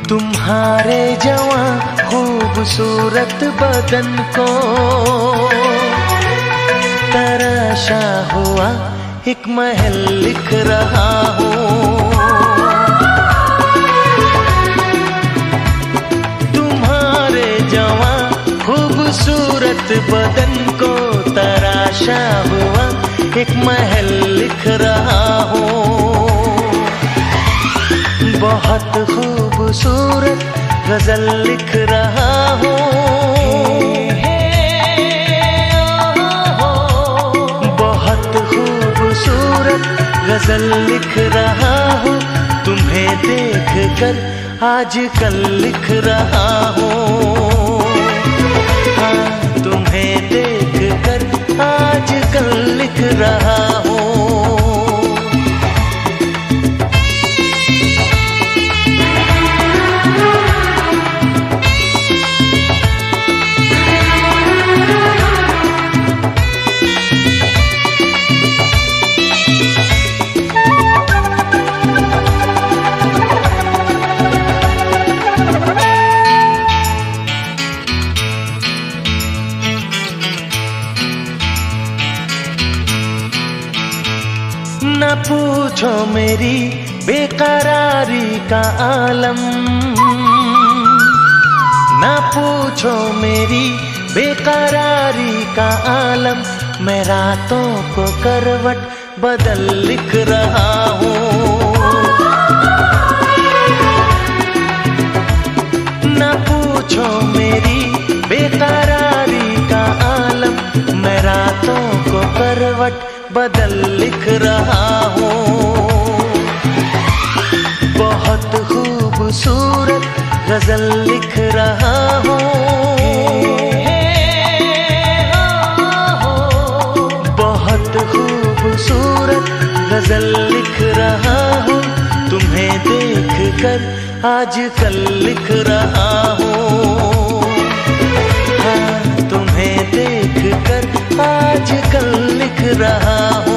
तुम्हारे जवां खूबसूरत बदन को तराशा हुआ एक महल लिख रहा हूँ। तुम्हारे जवां खूबसूरत बदन को तराशा हुआ एक महल लिख रहा हूँ। बहुत खूबसूरत गजल लिख रहा हूँ। बहुत खूबसूरत गजल लिख रहा हूँ, तुम्हें देख कर आजकल लिख रहा हूँ। हाँ, तुम्हें देख कर आजकल लिख रहा हूँ। न पूछो मेरी बेकरारी का आलम, न पूछो मेरी बेकरारी का आलम, मैं रातों को करवट बदल लिख रहा हूँ। न पूछो मेरी बेकरारी का आलम, मैं रातों को करवट बदल लिख रहा हूँ। बहुत खूबसूरत गजल लिख रहा हूँ। कर आजकल लिख रहा हूँ। हाँ, तुम्हें देख कर आजकल लिख रहा हूँ।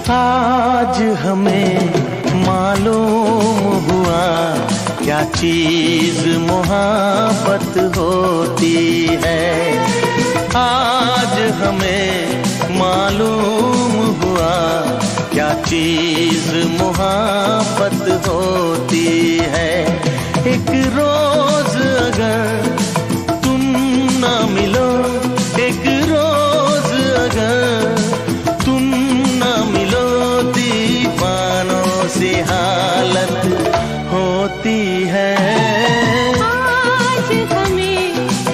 आज हमें मालूम हुआ क्या चीज मोहब्बत होती है। आज हमें मालूम हुआ क्या चीज मोहब्बत होती है। एक रोज अगर तुम ना मिलो, एक रोज अगर तुम ना मिलो, दीवानों सी हालत होती है। आज हमें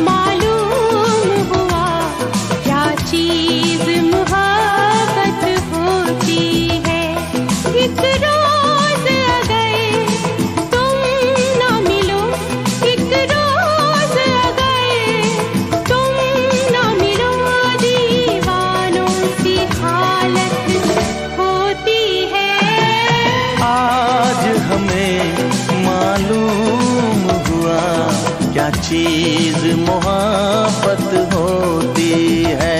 मालूम हुआ क्या चीज मोहब्बत होती है। एक रोज अगर तुम ना मिलो, एक रोज अगर तुम ना मिलो, दीवानों सी हालत होती है। आज हमें मालूम हुआ क्या चीज मोहब्बत होती है।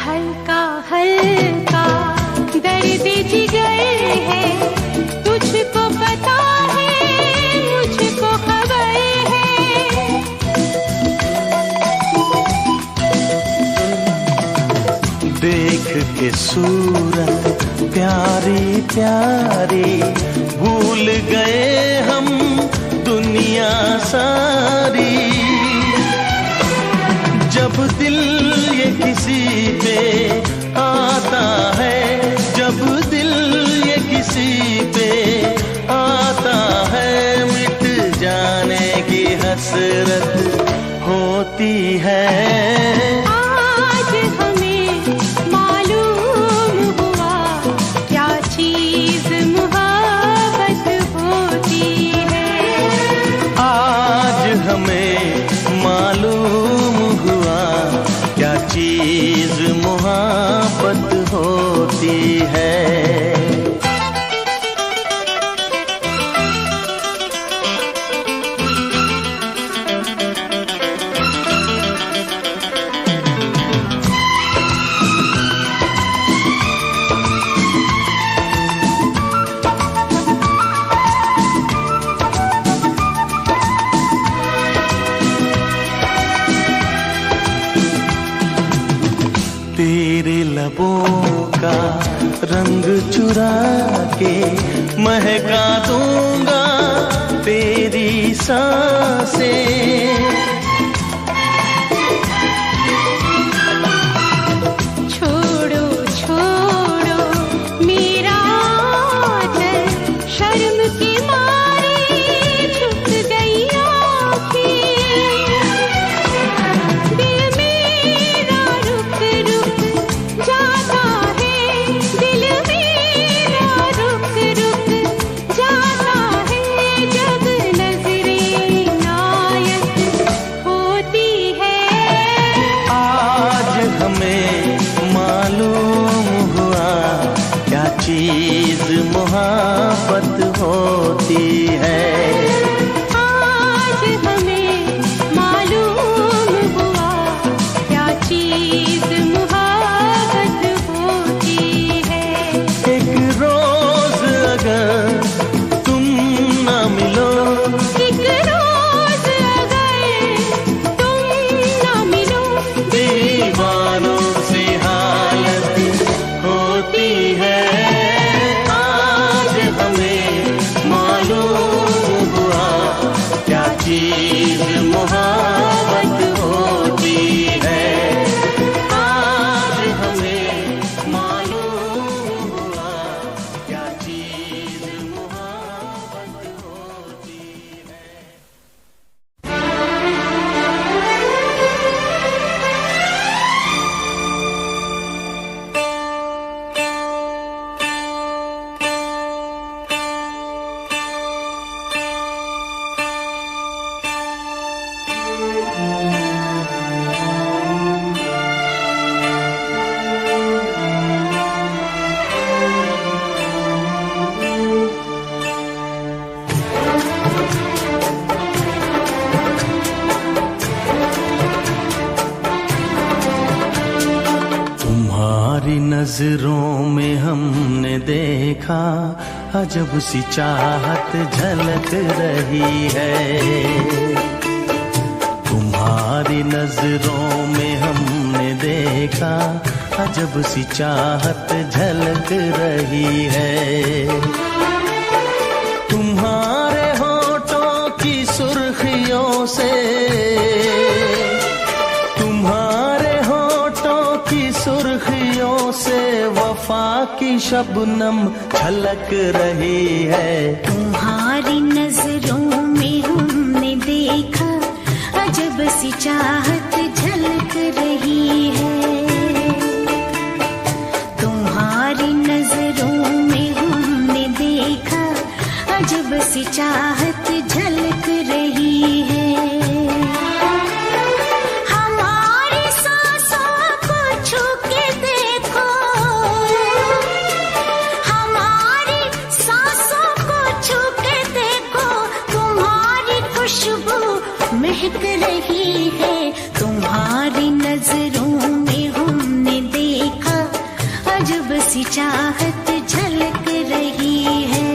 हल्का हल्का दर्द जिगर है, तुझको पता है, मुझको खबर है। देख के सूरत प्यारी प्यारी, भूल गए हम दुनिया सारी। जब दिल ये किसी पे आता है, जब दिल ये किसी पे आता है, मिट जाने की हसरत होती है। आज हमें मालूम हुआ क्या चीज मोहब्बत होती है। आज हमें मालूम हुआ क्या चीज मोहब्बत होती है। तेरे लबों का रंग चुरा के महका दूंगा तेरी सांसें। छोड़ो छोड़ो मेरा आंचल, शर्म के मारे झुक गई आँखें। दिल मेरा रुक रुक जाता है, दिल मेरा रुक रुक जाता है, जब नजरें नायक होती है। आज हमें मालूम हुआ क्या चीज मोहब्बत होती है। आज हमें मालूम हुआ क्या चीज मुहब्बत होती है। एक रोज अगर तुम न मिलो, एक रोज अगर तुम ना मिलो, दीवानों से हालत होती है। आज हमें मालूम हुआ क्या चीज मोहब्बत होती है। आज हमें मालूम हुआ क्या चीज मोहब्बत होती है। तुम्हारी नजरों में हमने देखा अजब सी चाहत झलक रही है। तुम्हारी नजरों में हमने देखा अजब सी चाहत झलक रही है। तुम्हारे होठों की सुर्खियों से, तुम्हारे होठों की सुर्खियों से वफा की शबनम छलक रही है। तुम्हारी नजरों में हमने देखा अजब सी चाहत झलक रही है। तुम्हारी नजरों में हमने देखा अजब सी चाहत झलक रही है। हमारी सांसों को छू के देखो, हमारी सांसों को छू के देखो, तुम्हारी खुशबू महक रही है। तुम्हारी नजरों में हमने देखा अजब सी चाहत झलक रही है।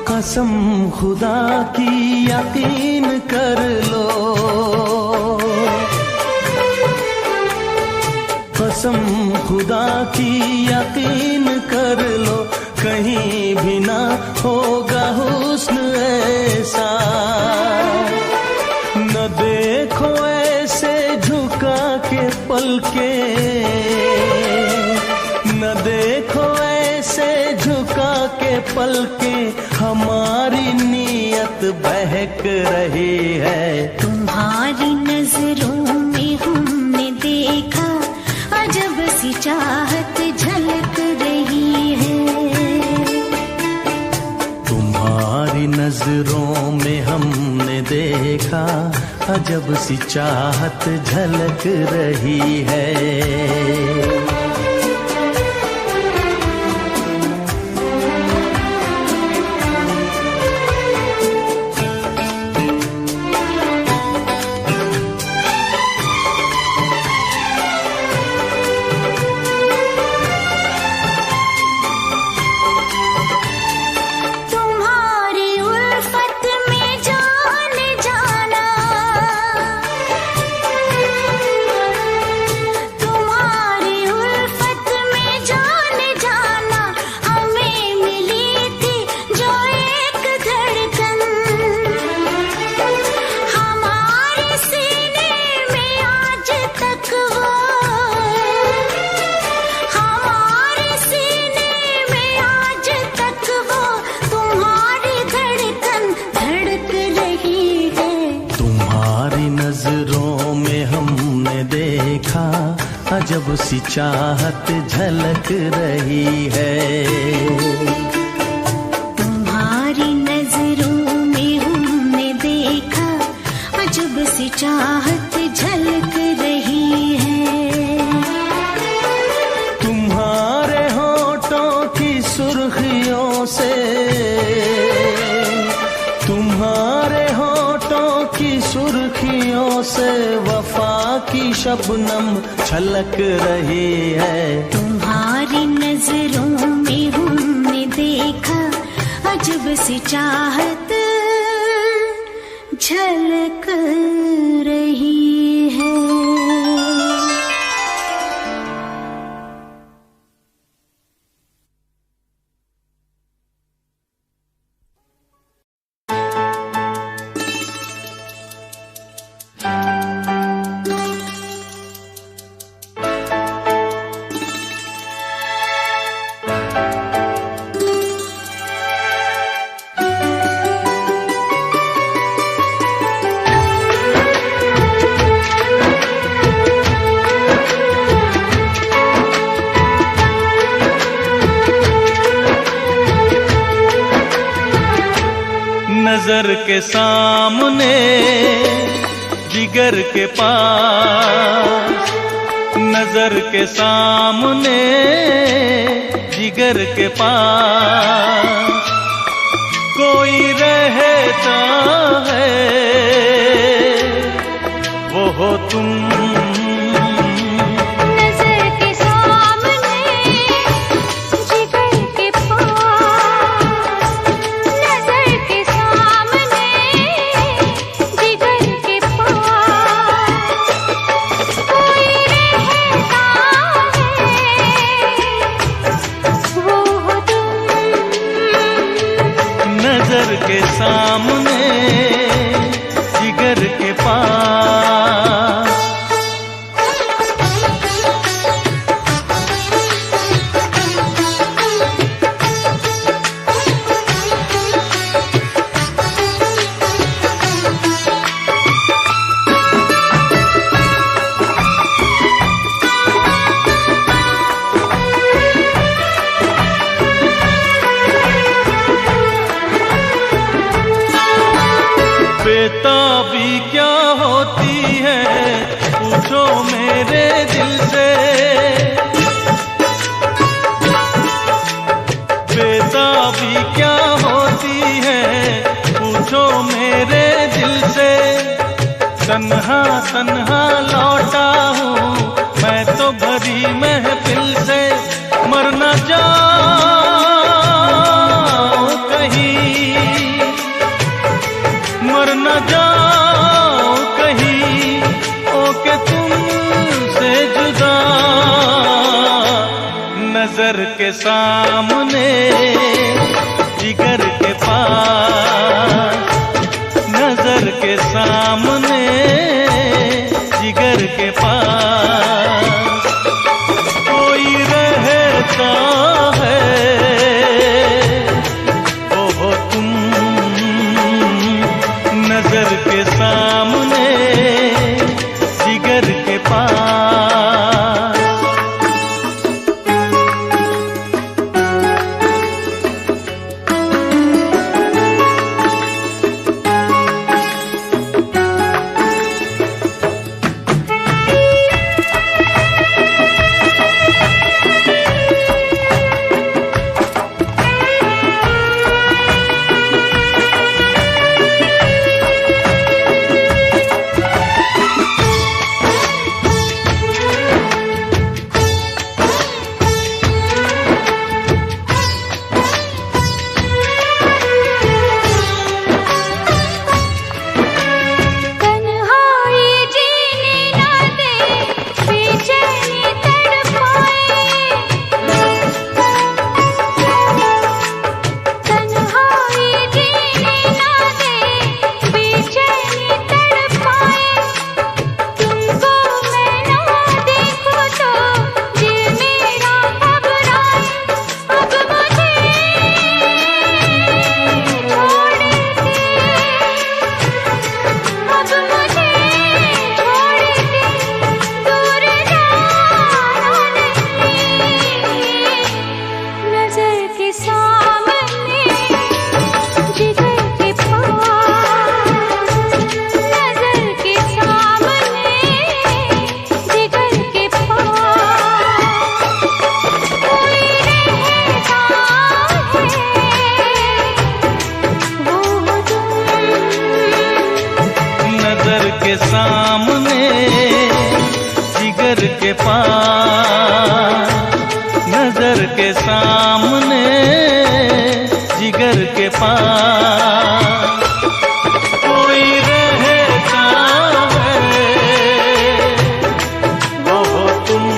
कसम खुदा की यकीन कर लो, कसम खुदा की यकीन कर लो, कहीं भी ना होगा हुस्न ऐसा। न देखो ऐसे झुका के पलके, न देखो ऐसे झुका के पलके, हमारी नीयत बहक रही है। तुम्हारी नजरों में हमने देखा अजब सी चाहत झलक रही है। तुम्हारी नजरों में हमने देखा अजब सी चाहत झलक रही है। अजब सी चाहत झलक रही है। तुम्हारी नजरों में हमने देखा अजब सी चाहत झलक रही है। तुम्हारे होठों की सुर्खियों से, तुम्हारे होठों की सुर्खियों से वफा की शबनम छलक रही है। तुम्हारी नजरों में हमने देखा अजब सी चाहत झलक रही है। नजर के सामने जिगर के पास, नजर के सामने जिगर के पास कोई रहता है, वो हो तुम। नजर के सामने जिगर के पास। बेताबी क्या होती है पूछो मेरे दिल से, बेताबी क्या होती है पूछो मेरे दिल से। तन्हा तन्हा लौटा हूँ मैं तो भरी महफिल से, मर न जाओ कहीं, मर न जाओ कहीं, ओके तुमसे जुदा। नजर के सामने जिगर के पास, नजर के सामने जिगर के पास कोई रहता है, वो हो तुम। नजर के सामने जिगर के पास। के सामने, जिगर के पास, नजर के सामने, जिगर के पास कोई रहता है, वो हो तुम।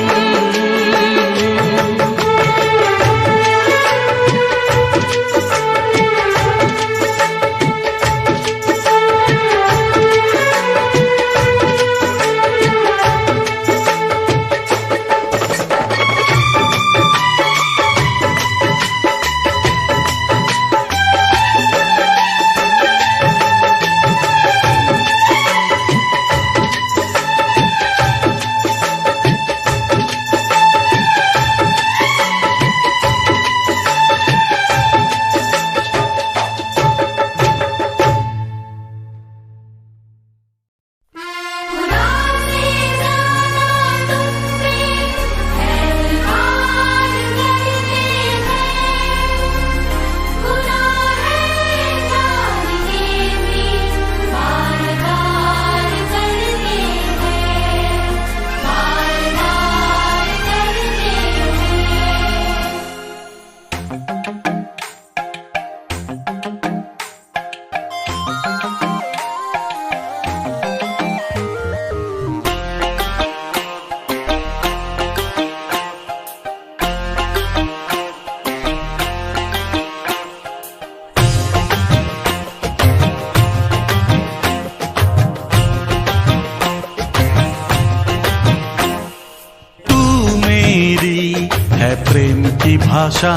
प्रेम की भाषा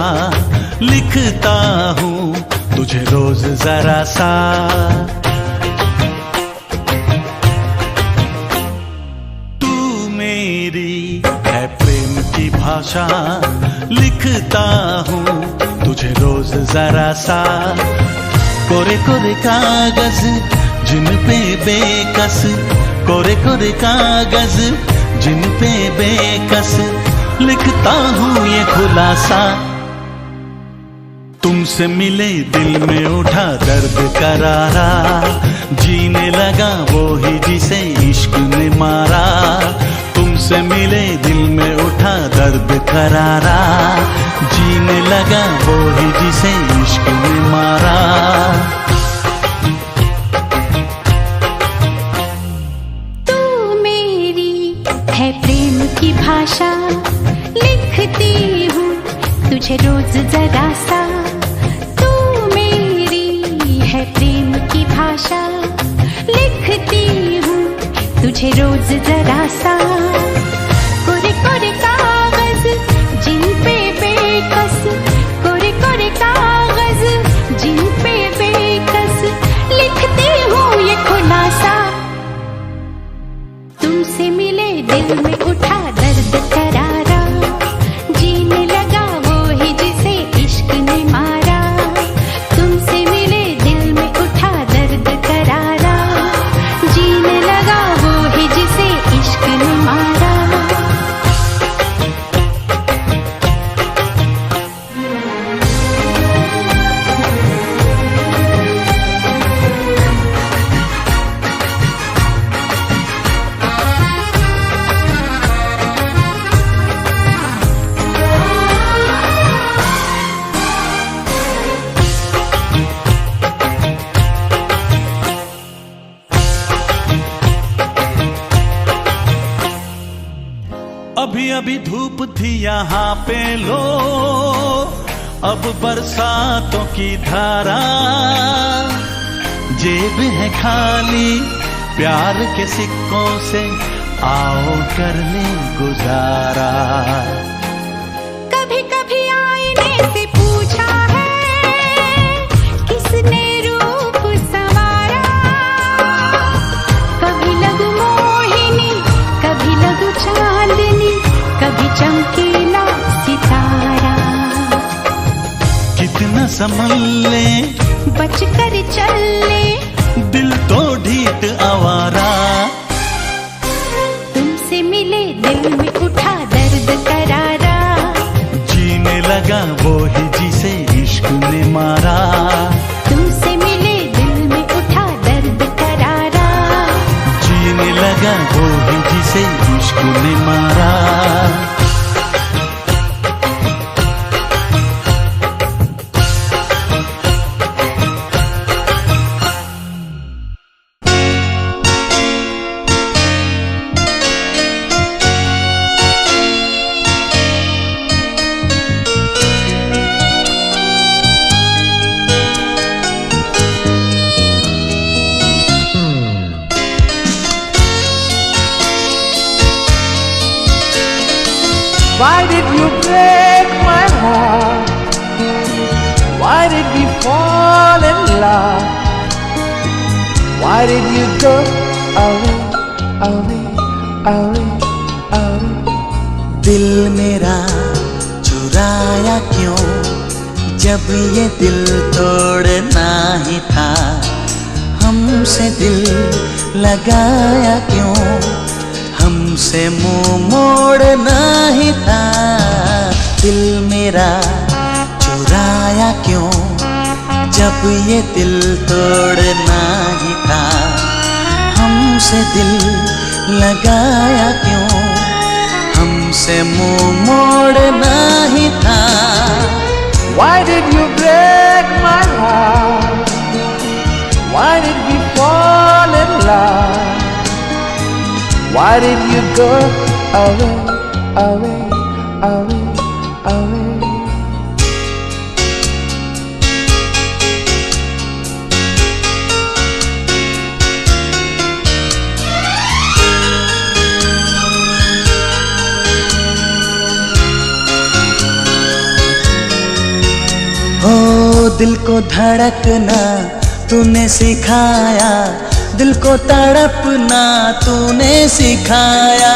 लिखता हूँ तुझे रोज जरा सा। तू मेरी है प्रेम की भाषा लिखता हूँ तुझे रोज जरा सा। कोरे कोरे कागज जिन पे बेकस, कोरे कोरे कागज जिन पे बेकस लिखता हूँ ये खुलासा। तुमसे मिले दिल में उठा दर्द करारा, जीने लगा वो ही जिसे इश्क ने मारा। तुमसे मिले दिल में उठा दर्द करारा, जीने लगा वो ही जिसे इश्क ने मारा। तू मेरी है प्रेम की भाषा लिखती हूँ तुझे रोज जरा सा। तू मेरी है प्रेम की भाषा लिखती हूँ तुझे रोज जरा सा। कोरे कोरे कागज जिन पे बेकस, कोरे कोरे कागज जिन पे बेकस लिखती हूँ ये खुलासा। तुमसे मिले दिल में उठा दर्द करारा, जीने लगा वो ही जिसे इश्क ने मारा। तुमसे मिले दिल में उठा दर्द करारा, जीने लगा वो ही जिसे इश्क ने मारा। अभी अभी धूप थी यहाँ पे लो, अब बरसातों की धारा। जेब है खाली प्यार के सिक्कों से, आओ कर ले गुजारा। कभी कभी आईने से पूछा है किसने रूप संवारा। कभी लगू मोहिनी, कभी लगू चांदनी, कभी चमकीला सितारा। कितना संभल ले बच कर चल ले, दिल तो ढीठ आवारा। तुमसे मिले दिल में उठा दर्द करारा, जीने लगा वो ही जिसे इश्क ने मारा। तुमसे मिले दिल में उठा दर्द करारा, तूने मारा। Why did you break my heart? Why did we fall in love? Why did you go away, away, away, away? दिल मेरा चुराया क्यों, जब ये दिल तोड़ना ही था। हमसे दिल लगाया क्यों, हमसे मुंह मोड़ना ही था। दिल मेरा चुराया क्यों, जब ये दिल तोड़ना ही था। हमसे दिल लगाया क्यों, हमसे मुंह मोड़ना ही था। Why did you break my heart? Why did we fall in love? Why did you go away, away, away, away? हो दिल को धड़कना तूने सिखाया, दिल को तड़पना तूने सिखाया।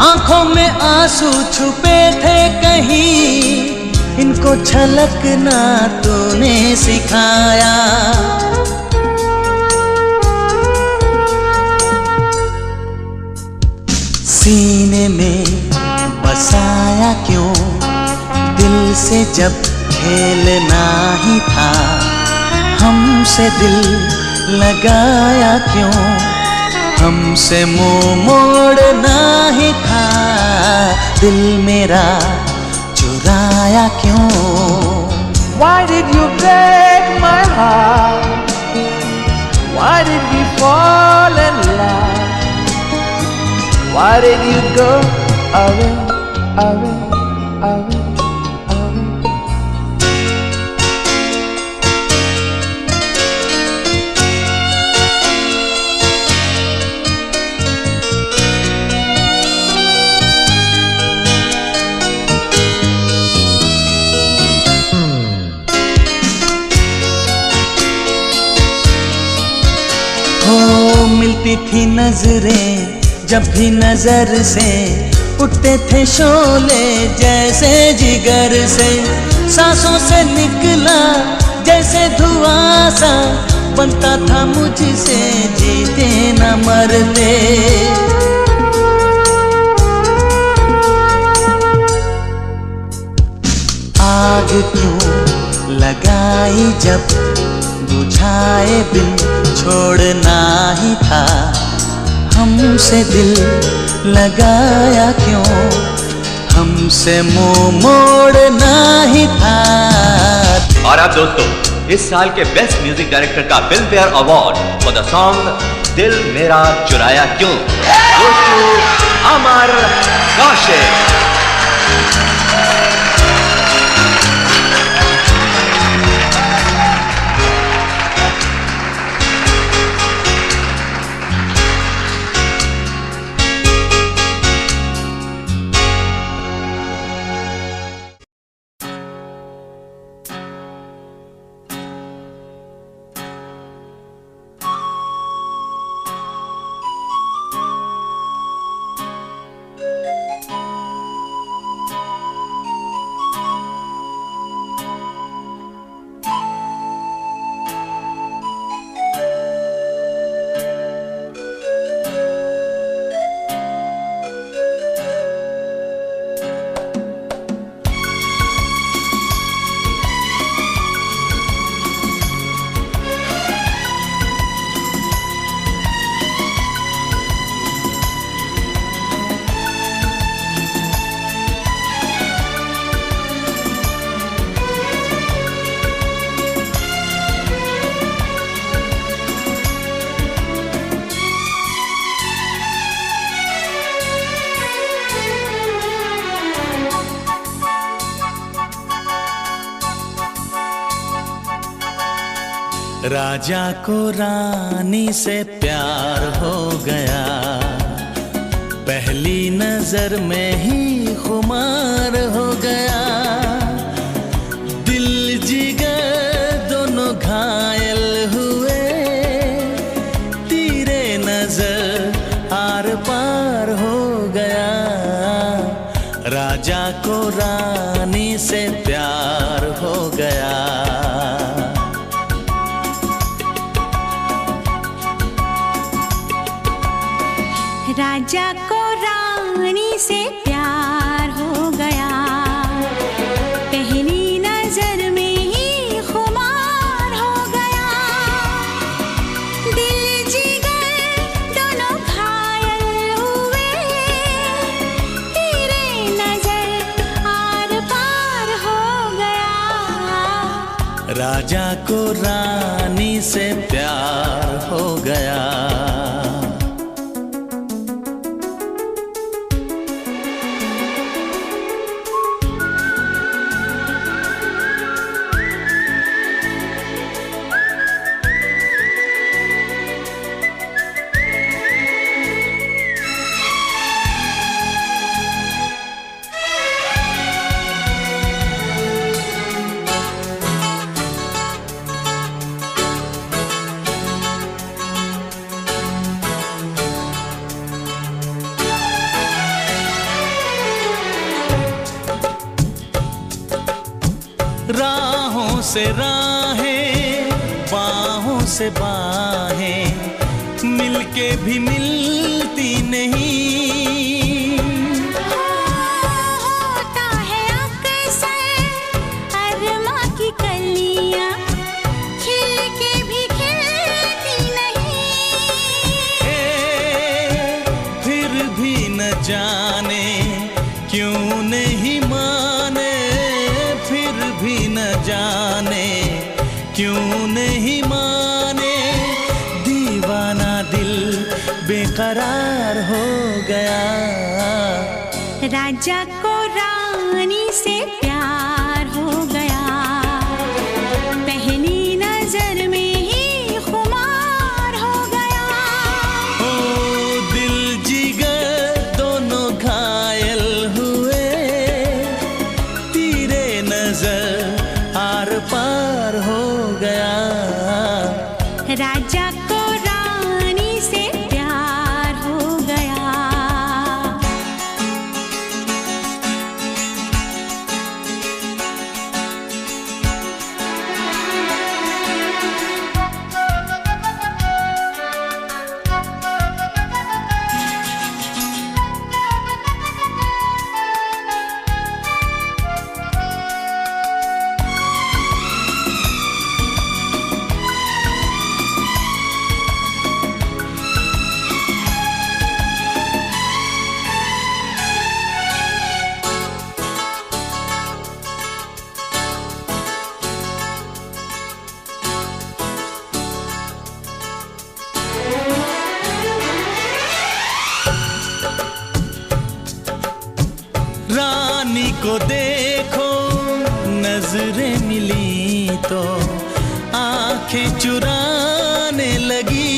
आंखों में आंसू छुपे थे कहीं, इनको छलकना तूने सिखाया। सीने में बसाया क्यों, दिल से जब खेलना ही था। हमसे दिल लगाया क्यों, हमसे मुंह मोड़ना ही था। दिल मेरा चुराया क्यों। Why did you break my heart? Why did we fall in love? Why did you go away, away, away? मिलती थी नजरें जब भी नजर से, उठते थे शोले जैसे जिगर से। सांसों से निकला जैसे धुआं सा, बनता था मुझसे जीते न मरते। आग क्यों लगाई जब बुझाए बिन छोड़ना ही था। हमसे दिल लगाया क्यों, हमसे मुंह मोड़ना ही था। और अब दोस्तों, इस साल के बेस्ट म्यूजिक डायरेक्टर का film fair award for the song दिल मेरा चुराया क्यों goes to अमर कौशिक। राजा को रानी से प्यार हो गया, पहली नजर में ही खुमार हो गया। दिल जिगर दोनों घायल हुए, तेरे नजर आर पार हो गया। राजा को रानी से प्यार हो गया। राजा को रानी से प्यार हो गया, पहली नजर में ही खुमार हो गया। दिल जिगर दोनों घायल हुए, तेरे नजर आर पार हो गया। राजा को रानी से प्यार हो गया। राहों से राहें, बाहों से बाहें, मिलके भी मिलती नहीं। होता है अक्सर अरमा की कलियां, खिल के भी खिलती नहीं। फिर भी न जाने क्यों नहीं माने, फिर भी न जाने क्यों नहीं माने। दीवाना दिल बेकरार हो गया। राजा को रानी से प्यार हो गया, पहली नजर में ही खुमार हो गया। ओ दिल जिगर दोनों घायल हुए, तेरे नजर आर पार हो गया। राजा को रानी से प्यार हो गया। रानी को देखो नजरें मिली तो आंखें चुराने लगी।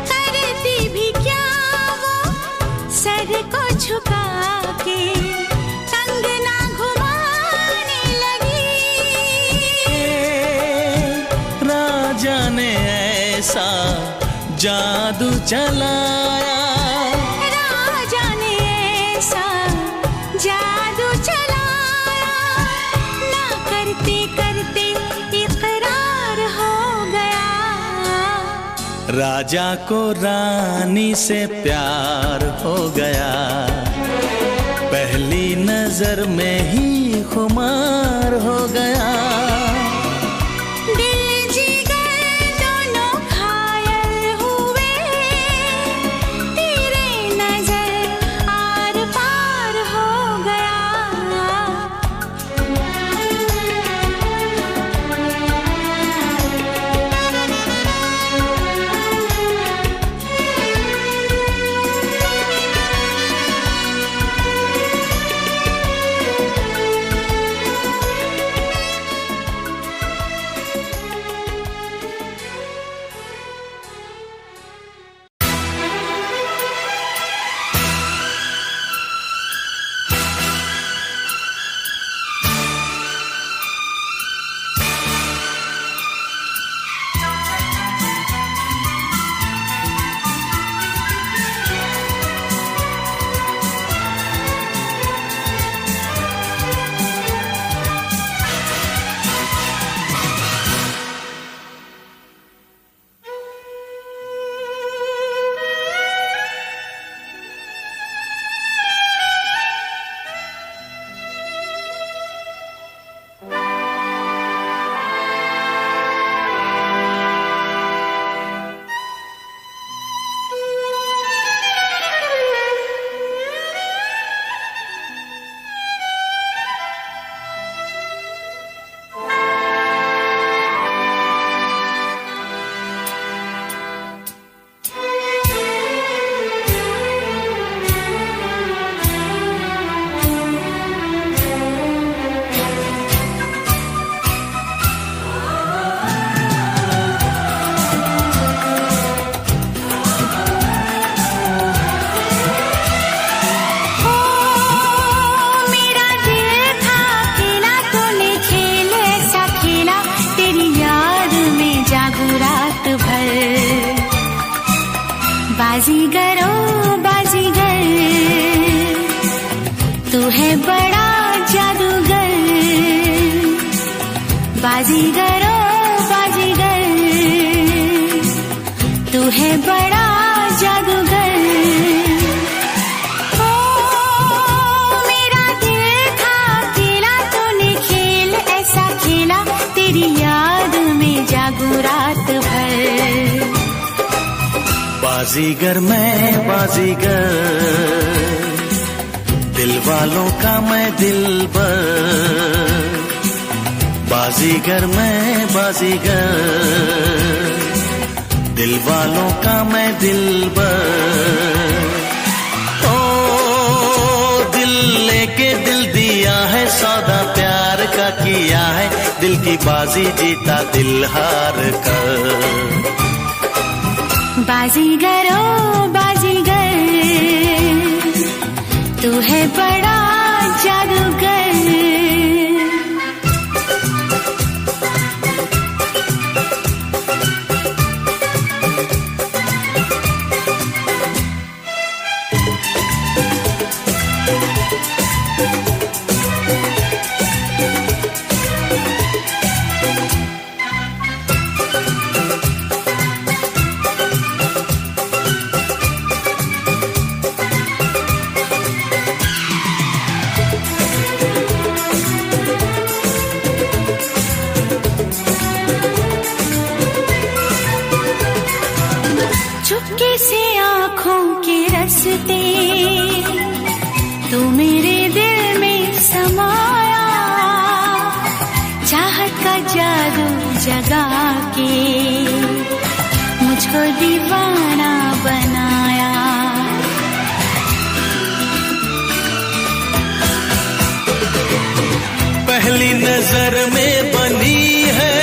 करती भी क्या वो सर को झुका के कंगना घुमाने लगी। राजा ने ऐसा जादू चलाया, जादू चलाया, ना करते करते इकरार हो गया। राजा को रानी से प्यार हो गया, पहली नजर में ही खुमार हो गया। दिल जिगर दोनों घायल हुए, तेरे नजर आर पार हो गया। बाजीगर ओ बाजीगर, तू है बड़ा जादूगर। ओ मेरा दिल था अकेला, तूने खेल ऐसा खेला, तेरी याद में जागू रात भर। बाजीगर मैं बाजीगर, दिल वालों का मैं दिलबर। बाजीगर मैं बाजीगर, दिल वालों का मैं दिलबर। ओ दिल लेके दिल दिया है, सौदा प्यार का किया है, दिल की बाजी जीता दिल हार कर। बाजीगर ओ बाजीगर, तू है बड़ा जादूगर। चुपके से आँखों के रस्ते, तू मेरे दिल में समाया, चाहत का जादू जगा के मुझको दीवाना बनाया। पहली नजर में बनी है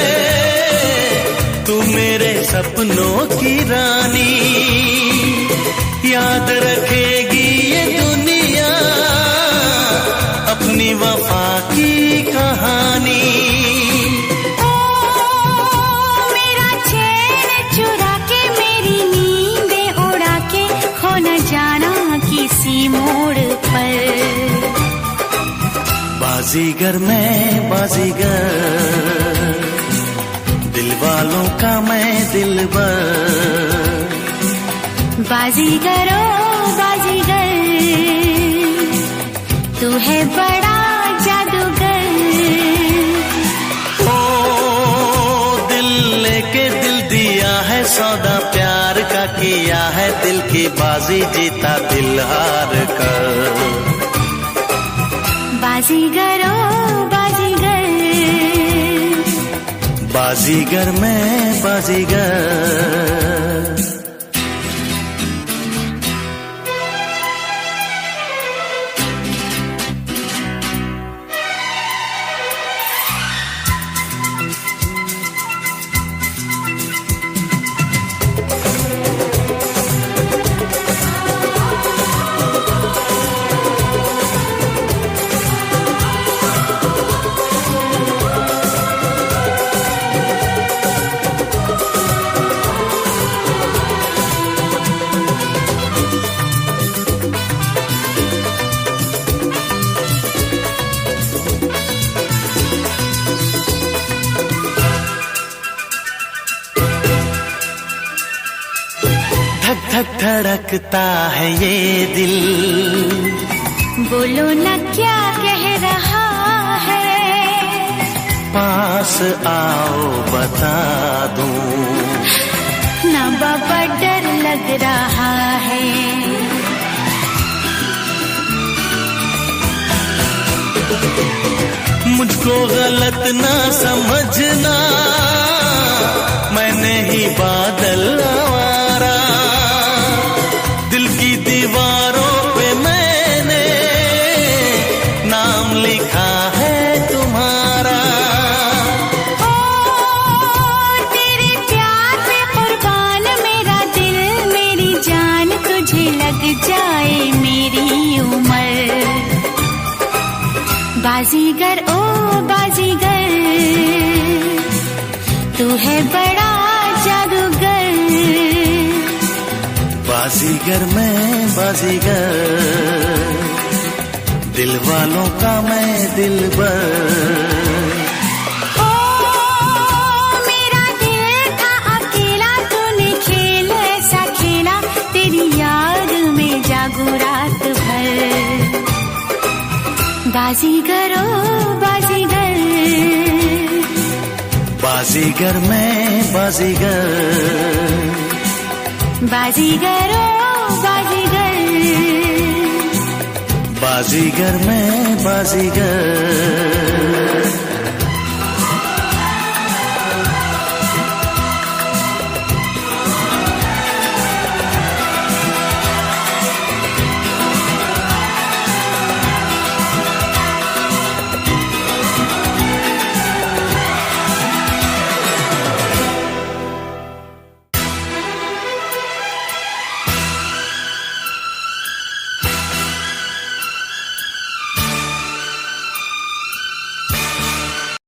तू मेरे सपनों की रानी, याद रखेगी ये दुनिया अपनी वफा की कहानी। ओ मेरा चैन चुरा के, मेरी नींदें उड़ा के, खो न जाना किसी मोड़ पर। बाजीगर मैं बाजीगर, दिल वालों का मैं दिलबर। बाजीगर ओ बाजीगर, तू है बड़ा जादूगर। ओ दिल लेके दिल दिया है, सौदा प्यार का किया है, दिल की बाजी जीता दिल हार कर। बाजीगर ओ बाजीगर, बाजीगर मैं बाजीगर। धक धक धड़कता है ये दिल, बोलो न क्या कह रहा है, पास आओ बता दूं, ना बाबा डर लग रहा है। मुझको गलत ना समझना, मैं नहीं बादल आवारा, दिल की दीवारों पे मैंने नाम लिखा है तुम्हारा। ओ तेरे प्यार पे कुर्बान मेरा दिल मेरी जान, तुझे लग जाए मेरी उम्र। बाजीगर ओ बाजीगर, तू है बड़ा जादूगर। बाजीगर मैं बाजीगर, दिल वालों का मैं दिलबर। ओ बाजीगर ओ बाजीगर, बाजीगर मैं बाजीगर, बाजीगर ओ बाजीगर, बाजीगर मैं बाजीगर।